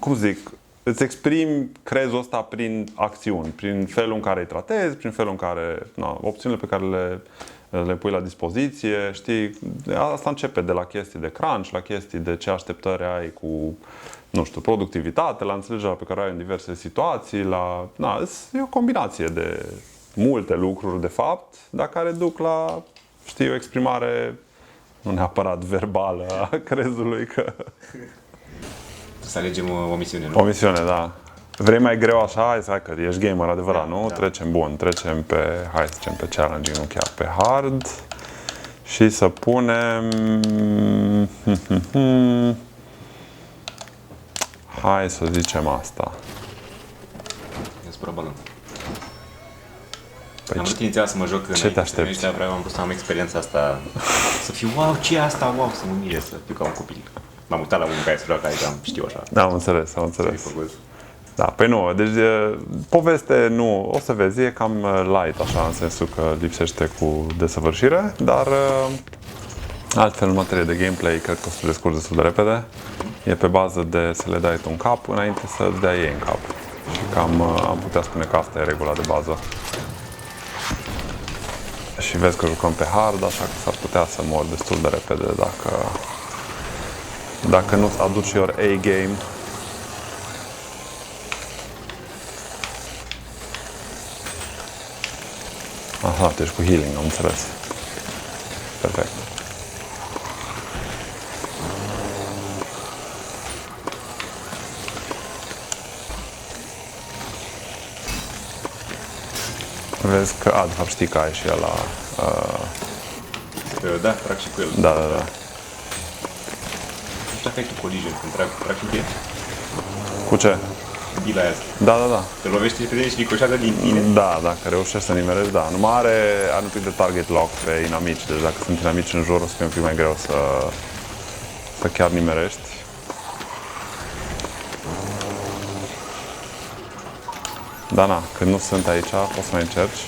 cum zic, îți exprimi crezul ăsta prin acțiuni, prin felul în care îi tratezi, prin felul în care, opțiunile pe care le pui la dispoziție, știi, asta începe de la chestii de crunch, la chestii de ce așteptări ai cu, nu știu, productivitate, la înțelegerea pe care ai în diverse situații, e o combinație de multe lucruri, de fapt, dar care duc la, știi, o exprimare nu neapărat verbală a crezului că... Să alegem o misiune, nu? O misiune, da. Vrei mai greu așa? Hai că ești gamer adevărat, nu? Da. Trecem hai să zicem pe challenging, nu chiar pe hard. Și să punem... Hai să zicem asta. Eu sunt probală. Am vrut inițial să mă joc ce te aștepți? Am vrut să am experiența asta, să fiu wow, ce e asta, wow, să mă mire, să fiu ca un copil. M-am uitat la unul care se joacă aici, știu așa. Da, am înțeles. Da, păi nu, deci poveste nu, o să vezi, e cam light așa, în sensul că lipsește cu desăvârșire, dar altfel în materie de gameplay cred că o să te descurci destul de repede. E pe bază de să le dai tu în cap înainte să-ți dea ei în cap. Și cam am putea spune că asta e regula de bază. Și vezi că jucăm pe hard, așa că s-ar putea să mor destul de repede dacă nu-ți aduci your A-game. Aha, deci cu healing, am înțeles. Perfect. Vezi că, de fapt știi că ai și ăla... Da, trag și cu el. Da. Nu știu dacă ai tu collision când trag și cu el. Cu ce? Bila aia. Da. Te lovește pe tine și ricoșează din tine. Da, dacă reușești să nimerezi, da. Numai are un pic de target lock pe inamici, deci dacă sunt inamici în jur o să fie un pic mai greu să chiar nimerești. Dar na, când nu sunt aici, poți să mai încerci.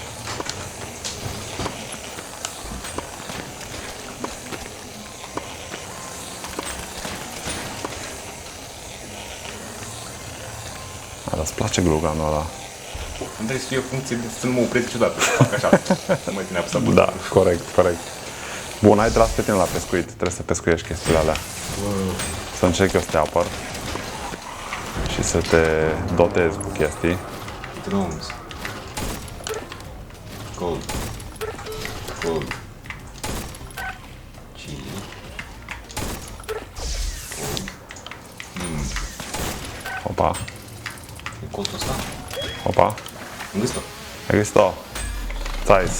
Dar îți place gluganul ăla. Îmi trebuie să fie o funcție de să nu mă opresc niciodată. Fac așa, să mă ține apăsat butonul. Da, corect. Bun, ai tras pe tine la pescuit, trebuie să pescuiești chestiile alea. Să încerc eu să te apăr și să te dotezi cu chestii. Drums. Cold. Chili. Opa, E coldul ăsta? opa, Am găsit-o. ai găsit-o? Țais.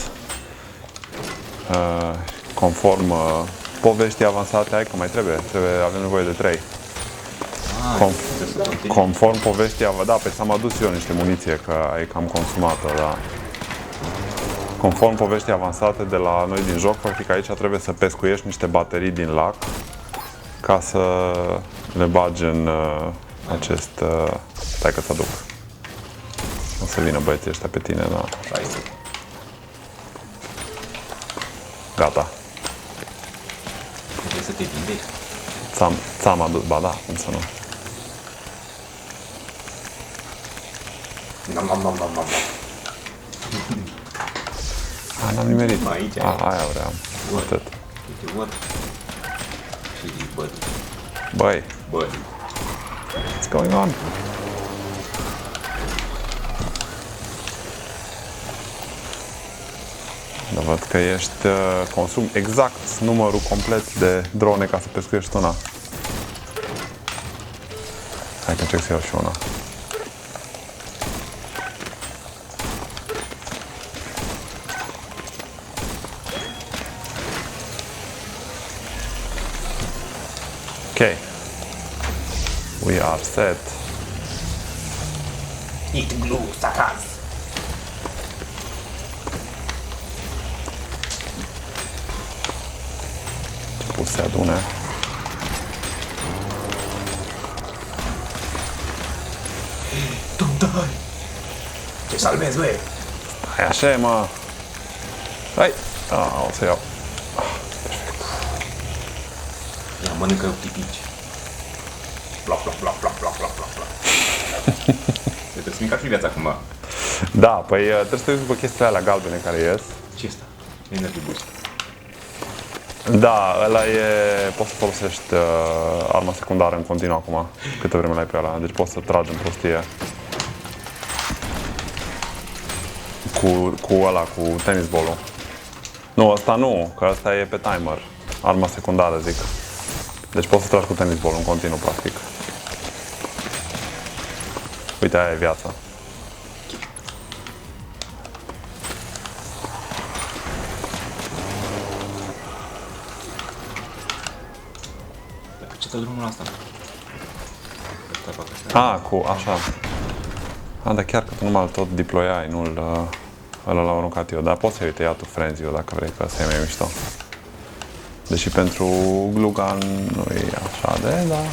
Conform poveștii avansate, hai că mai avem nevoie de 3. Conform poveștii, da, pe ți-am adus eu niște muniție, că ai cam consumat-o, da. Conform poveștii avansate de la noi din joc, practic aici trebuie să pescuiești niște baterii din lac ca să le bagi în acest... stai că-ți aduc. O să vină băieții ăștia pe tine, da. Așa este. Gata. Trebuie să te vindeci. Ți-am adus, ba da, cum să nu. Nam. N-am nimerit. Aici ai. Aia vreau. Atât. Uite, what? Chili, buddy. Băi, Buddy. what's going on? Dar văd că ești consum exact numărul complet de drone ca să pescuiești una. Hai că încerc să iau și una. Ok. We are set. Eat glue, sacas. Pus se adune. Don't die. Te salvezi, băie. Hai așa e, mă. Hai. O să iau. Ia, mănâncă pipici. Plop. Trebuie să mâncați viața acum. Da, păi trebuie să te uiți după chestiile alea galbene care ies. Ce asta? Energy boost. Da, ăla e... poți să folosești arma secundară în continuu acum, câtă vreme l-ai pe ăla. Deci poți să tragi în prostie. Cu ăla, cu tenisbolul. Nu, ăsta nu, că ăsta e pe timer. Arma secundară, zic. Deci poți să tragi cu tenisbolul în continuu, practic. Uite, aia e viața. Ce dă drumul ăsta? Cu așa. Dar chiar că tu numai tot deployai, nu-l... ăla l-am aruncat eu, dar poți să uite, ia tu frenzy dacă vrei, că ăsta e mai mișto. Deși pentru Glugan nu e așa de, dar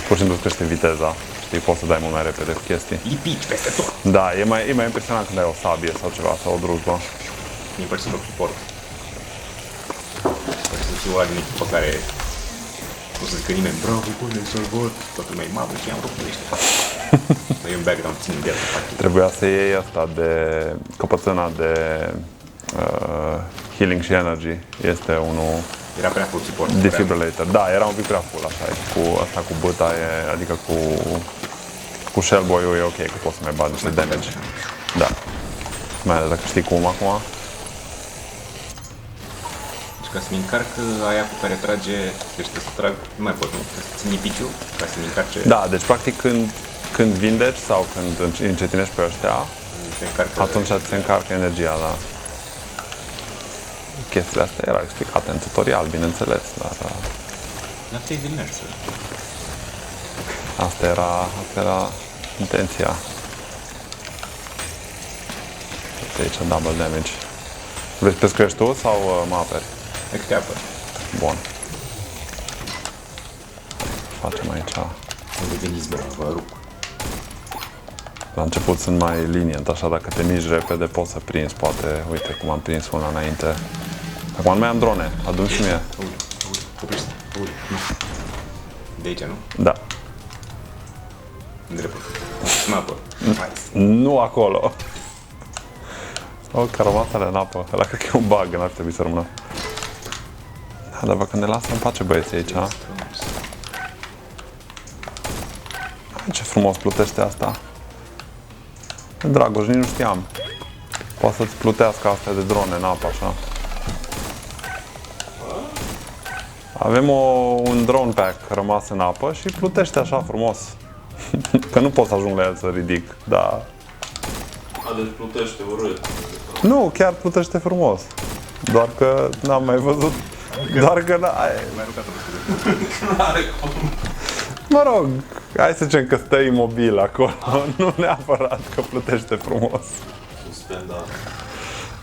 pur și simplu crește viteza. Știi, poți să dai mult mai repede cu chestii. Lipici peste tot. Da, e mai impresionant când ai o sabie sau ceva, sau o drujbă. Mi-e pare să-mi suport. Pare să fiu ăla din echipă care nu să zică nimeni, bravo, bune, salvat. Toată lumea e, mamă, ce am făcut ăștia. Dar eu în background țin de el. Trebuia să iei asta de căpățâna de healing și energy. Este unul Era prea full support. defibrillator. Da, era un pic prea full, așa e. Cu asta cu băta, adică cu shellboy-ul e ok, că poți să mai bagi niște damage. Da. Mai ales dacă știi cum acum. Deci ca să-mi încarc aia cu care trage, deci trebuie să trag, nu mai pot, nu, trebuie să țin piciul ca să-mi încarce. Da, deci practic când vindeci sau când încetinești pe ăștia, Se încarcă, atunci se încarcă energia, da. Chestiile astea erau explicate în tutorial, bineînțeles, dar la ce de mers. asta era intenția. Uite aici, double damage. Vrei să pescuiești tu sau mă aperi? E câte apă. Bun. facem aici? Unde veniți, bă, vă rup. La început sunt mai lenient, așa dacă te miști repede poți să prinzi, poate, uite cum am prins una înainte. Acum nu mai am drone, adu-mi și mie. Aude, oprește, aude, nu. De aici, nu? Da. În dreptul. În apă. Hai. Nu acolo. O, caravatele în apă. Ăla cred că e un bug, n-ar trebui să rămână. Da, dar văd că ne lasă în pace băieții aici. Hai, ce frumos plutește asta. Dragoș, nici nu știam. Poate să-ți plutească astea de drone în apă, așa. Avem un drone pack rămas în apă și plutește așa frumos. Că nu pot să ajung la el să ridic, dar... Deci plutește urât. Nu, chiar plutește frumos. Doar că n-am mai văzut. Doar că N-are cum. mă rog, hai să zicem că stă imobil acolo. Nu neapărat că plutește frumos. Suspendat.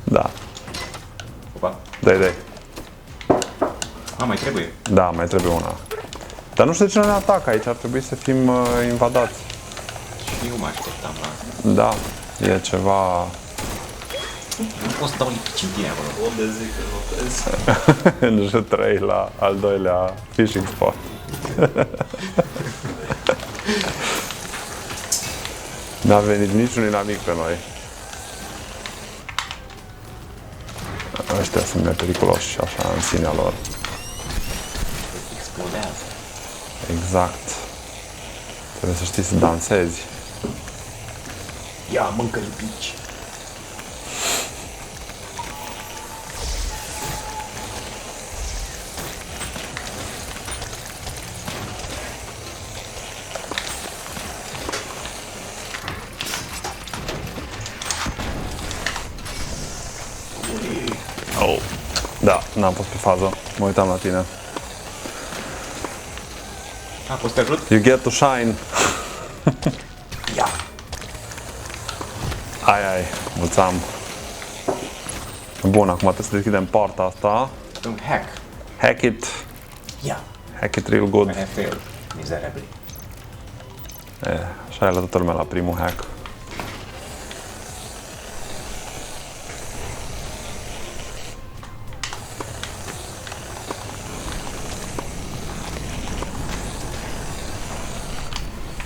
Da, Opa. dai. Mai trebuie. Da, mai trebuie una. Dar nu știu de ce nu ne atacă aici, ar trebui să fim invadați. Și eu mă așteptam la asta. Da, e ceva... Nu pot să dau lipici în tine acolo. Unde zic că notezi? în J3 la al doilea fishing spot. N-a venit niciun inamic pe noi. Ăștia sunt nepericuloși așa în sinea lor. Explodează. Exact. Trebuie să știi să dansezi. Ia, mâncă lipici. Oh. Da, n-am fost pe fază. Mă uitam la tine. Poți să te ajut? You get to shine. Ia. Ai, mulțam. Bun, acum trebuie să deschidem partea asta. Un hack. Hack it. Ia. Hack it real good. I have failed. Miserably. Așa e la toată lumea la primul hack.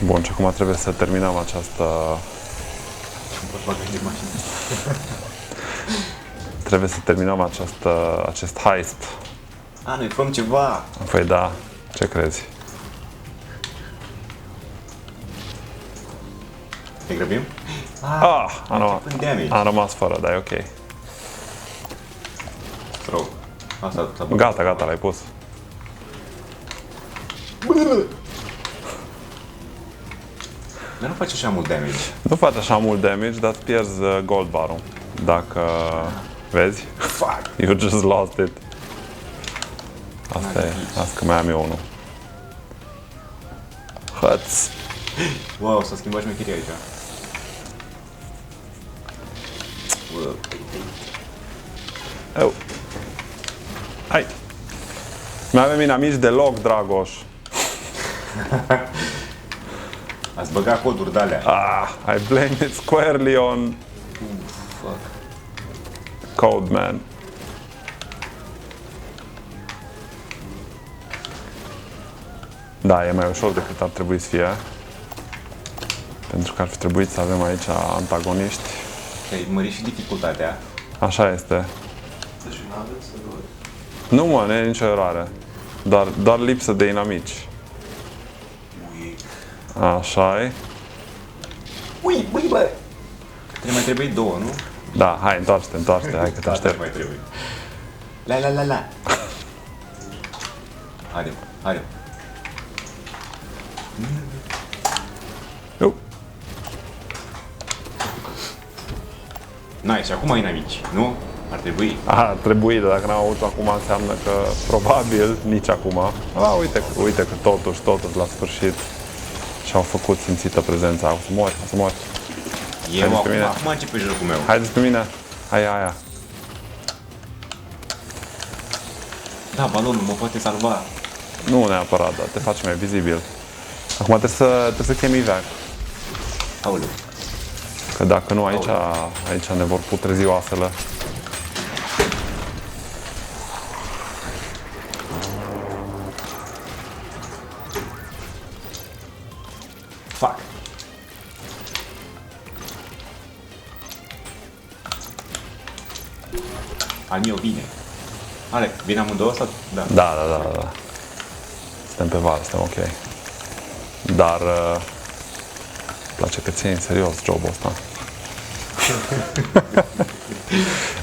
Bun, și acum trebuie să terminăm această... Pot băga de mașină. Trebuie să terminăm acest heist. Noi făm ceva. Păi da, ce crezi? Ne grăbim? Am rămas fără, dar e ok. Stroke. Asta Gata, l-ai pus. Dar nu face așa mult damage. Nu faci așa mult damage, dar îți pierzi gold bar-ul. Dacă... Vezi? Fuck! You just lost it. Asta e. Asta că mai am eu unul. Hăț! Wow, s-a schimbat șmecheria aici. Wow. Eu. Hai! Nu avem inamici deloc, Dragoș. Ați băgat coduri de-alea. I blame it squarely on Fuck. Code Man. Da, e mai ușor decât ar trebui să fie. Pentru că ar fi trebuit să avem aici antagoniști. Ai mărit și dificultatea. Așa este. Deci nu aveți erori. Nu mă, nu e nicio eroare. Doar lipsă de inamici. Așa e. Ui, bă! Ne mai trebuie două, nu? Da, hai, întoarce-te, hai că te aștept. mai trebuie. La. Haide. Eu. Nice, acum ai inamici, nu? Ar trebui. Ar trebui, dar dacă n-am avut acum înseamnă că probabil nici acum. Uite că totuși la sfârșit și-au făcut simțită prezența. O să mori. Eu acum începe jocul meu. Haideți pe mine. Aia. Da, balonul mă poate salva. Nu neapărat, dar te face mai vizibil. Acum trebuie să chemi evac. Aoleu. Că dacă nu, aici ne vor putrezi oasele. Fuck. Al meu vine. Ale, vine amândouă sau? Da. Da. Suntem pe val, suntem ok. Dar place că ții în serios jobul ăsta.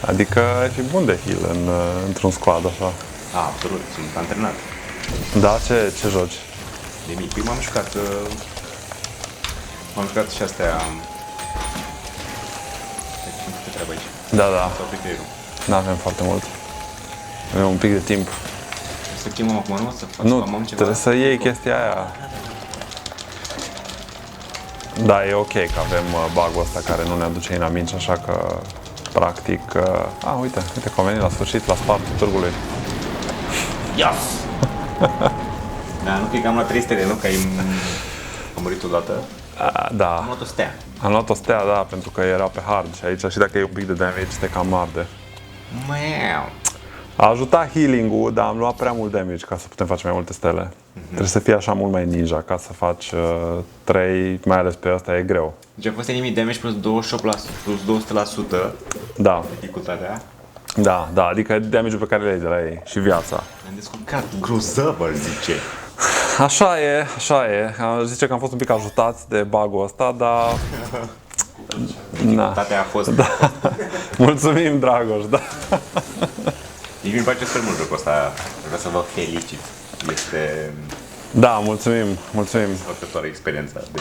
Adică e și bun de heal într-un squad așa. Absolut, sunt antrenat. Da, ce joci? De mic. Păi m-am jucat și astea... Ce treabă aici? Da. Sau pe creierul. N-avem foarte mult. Avem un pic de timp. Să chemăm acum, nu? Să Nu, spamăm ceva? trebuie să iei chestia aia. Da, e ok că avem bug-ul ăsta care nu ne aduce inamici, așa că practic... uite că a venit la sfârșit, la spartul târgului. Yes! Da, nu cred că am luat 3 stele, nu? Că am murit odată. Da. Am luat o stea. Am luat o stea, da, pentru că era pe hard și aici și dacă e un pic de damage, te cam arde. Miau. A ajutat healing-ul, dar am luat prea mult damage ca să putem face mai multe stele. Trebuie să fii așa mult mai ninja ca să faci 3, mai ales pe asta e greu. Deci a fost enemy damage plus 28%, plus 200% Da, dificultatea. da, adică damage-ul pe care le iei de la ei și viața. Am descurcat grozav, ar zice. Așa e. Zice că am fost un pic ajutați de bug-ul ăsta, dar... Dificultatea a fost. Da. Mulțumim, Dragoș, da. Deci mi-mi place super mult jocul ăsta. Vreau să vă felicit. Este Da, mulțumim. hotărătoare experiența de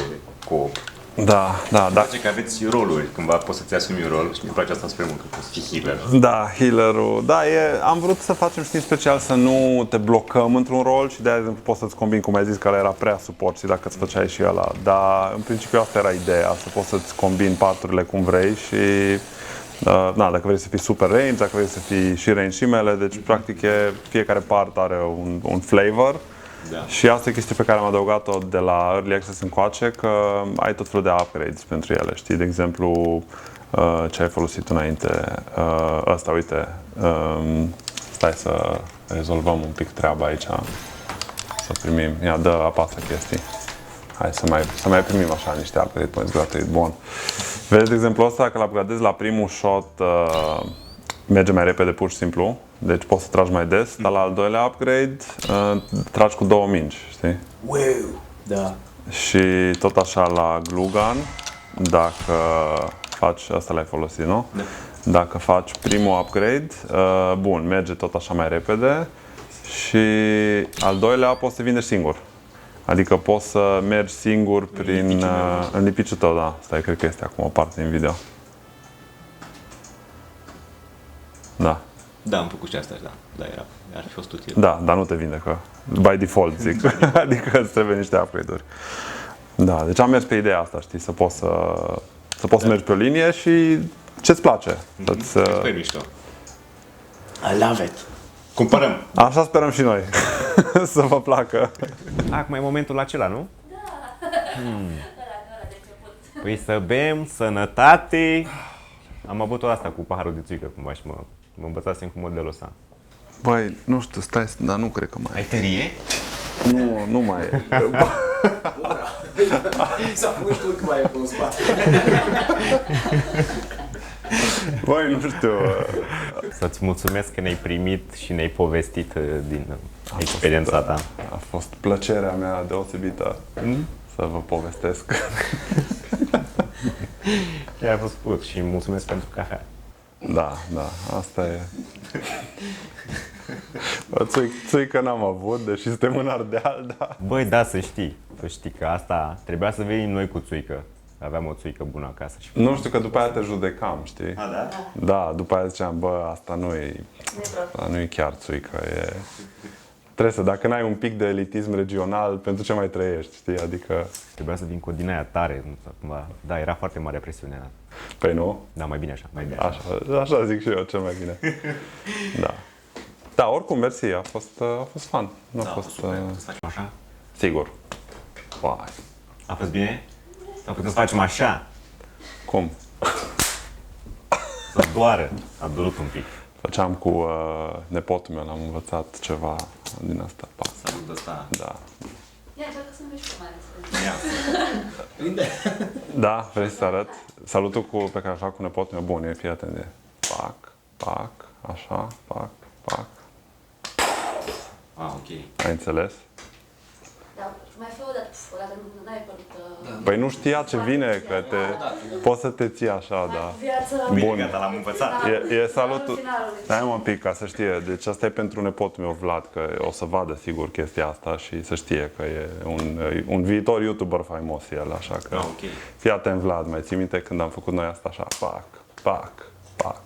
co-op. Da. Îmi place că aveți roluri, cândva poți să-ți asumi un rol și mi-e place asta super mult, că poți fi healer. Da, healer-ul. Da, am vrut să facem, știi, special să nu te blocăm într-un rol și de-aia, de exemplu, poți să-ți combini, cum ai zis, că ăla era prea suport și dacă îți făceai și ăla. Dar, în principiu, asta era ideea, să poți să-ți combini parturile cum vrei și... dacă vrei să fii super range, dacă vrei să fii și range și melee, deci, practic, fiecare part are un flavor. Da. Și asta e chestia pe care am adăugat-o de la Early Access încoace, că ai tot felul de upgrades pentru ele, știi? De exemplu, ce ai folosit înainte, ăsta, uite, stai să rezolvăm un pic treaba aici, să primim, apasă chestii. Hai să mai primim așa niște upgrade points gratuit, bun. Vezi, de exemplu, ăsta, că l-upgradezi la primul shot, merge mai repede pur și simplu, deci poți să tragi mai des, dar la al doilea upgrade tragi cu 2 mingi, știi? Wow! Da. Și tot așa la glue gun, dacă faci, asta l-ai folosit, nu? Da. Dacă faci primul upgrade, bun, merge tot așa mai repede și al doilea poți să vindești singur. Adică poți să mergi singur în lipiciul tău, da. Stai, cred că este acum o parte din video. Da. Da, am făcut și asta, da. Da, ar fi fost util. Da, dar nu te vindecă. By default, zic. Adică îți trebuie niște upgrade-uri. Da, deci am mers pe ideea asta, știi, să poți să mergi pe o linie și ce-ți place. Super mișto. I love it. Cumpărăm. Așa sperăm și noi. Să vă placă. Acum e momentul acela, nu? Ăla de început. Păi să bem, sănătate. Am avut o asta cu paharul de țuică cumva și mă învățasem cu modelul ăsta. Băi, nu știu, stai, dar nu cred că mai Ai tărie? Nu mai e. S-a pus tu că mai e pe un spate. Băi, nu știu. Să-ți mulțumesc că ne-ai primit și ne-ai povestit din experiența ta. A fost plăcerea mea deosebită să vă povestesc. I-a fost put și mulțumesc pentru cafea. Da, asta e. Țuică n-am avut, deși suntem în Ardeal, da. Băi, da, să știi că asta trebuia să venim noi cu țuică. Aveam o țuică bună acasă și... Nu știu, că după aia te judecam, știi? A, da? Da, după aia ziceam, bă, asta nu e chiar țuică, e... Trebuie să, dacă n-ai un pic de elitism regional, pentru ce mai trăiești, știi? Adică... Trebuia să vin cu din aia tare, cumva. Da, era foarte mare presiunea. Păi nu? Da, mai bine așa, mai bine așa. Așa zic și eu, cel mai bine. Da. Da, oricum, mersi, a fost fun. Nu a Da, fost... super. Să facem așa? Sigur. Vai. A fost bine? Sau putem să facem așa? Cum? Să doară. A durut un pic. Făceam cu nepotul meu, l-am învățat ceva din asta. Pa. Salut ăsta. Da. Ia, încearcă să înveți cum are. Ia. Da, vrei să arăt? Salutul pe care îl fac cu nepotul meu, bun, e, fii atent de pac, pac, așa, pac, pac. Ah, ok. Ai înțeles? Dar mai fă o dată, odată nu ai părut... Păi nu știa ce vine, că poți să te ții așa, da. Viață... Bun. Gata, l-am învățat. E salutul. Finalului. Stai un pic, ca să știe. Deci asta e pentru nepotul meu, Vlad, că o să vadă sigur chestia asta și să știe că e un viitor YouTuber faimos el, așa că... Ah, ok. Fii atent, Vlad, mai ții minte când am făcut noi asta așa, pac, pac, pac.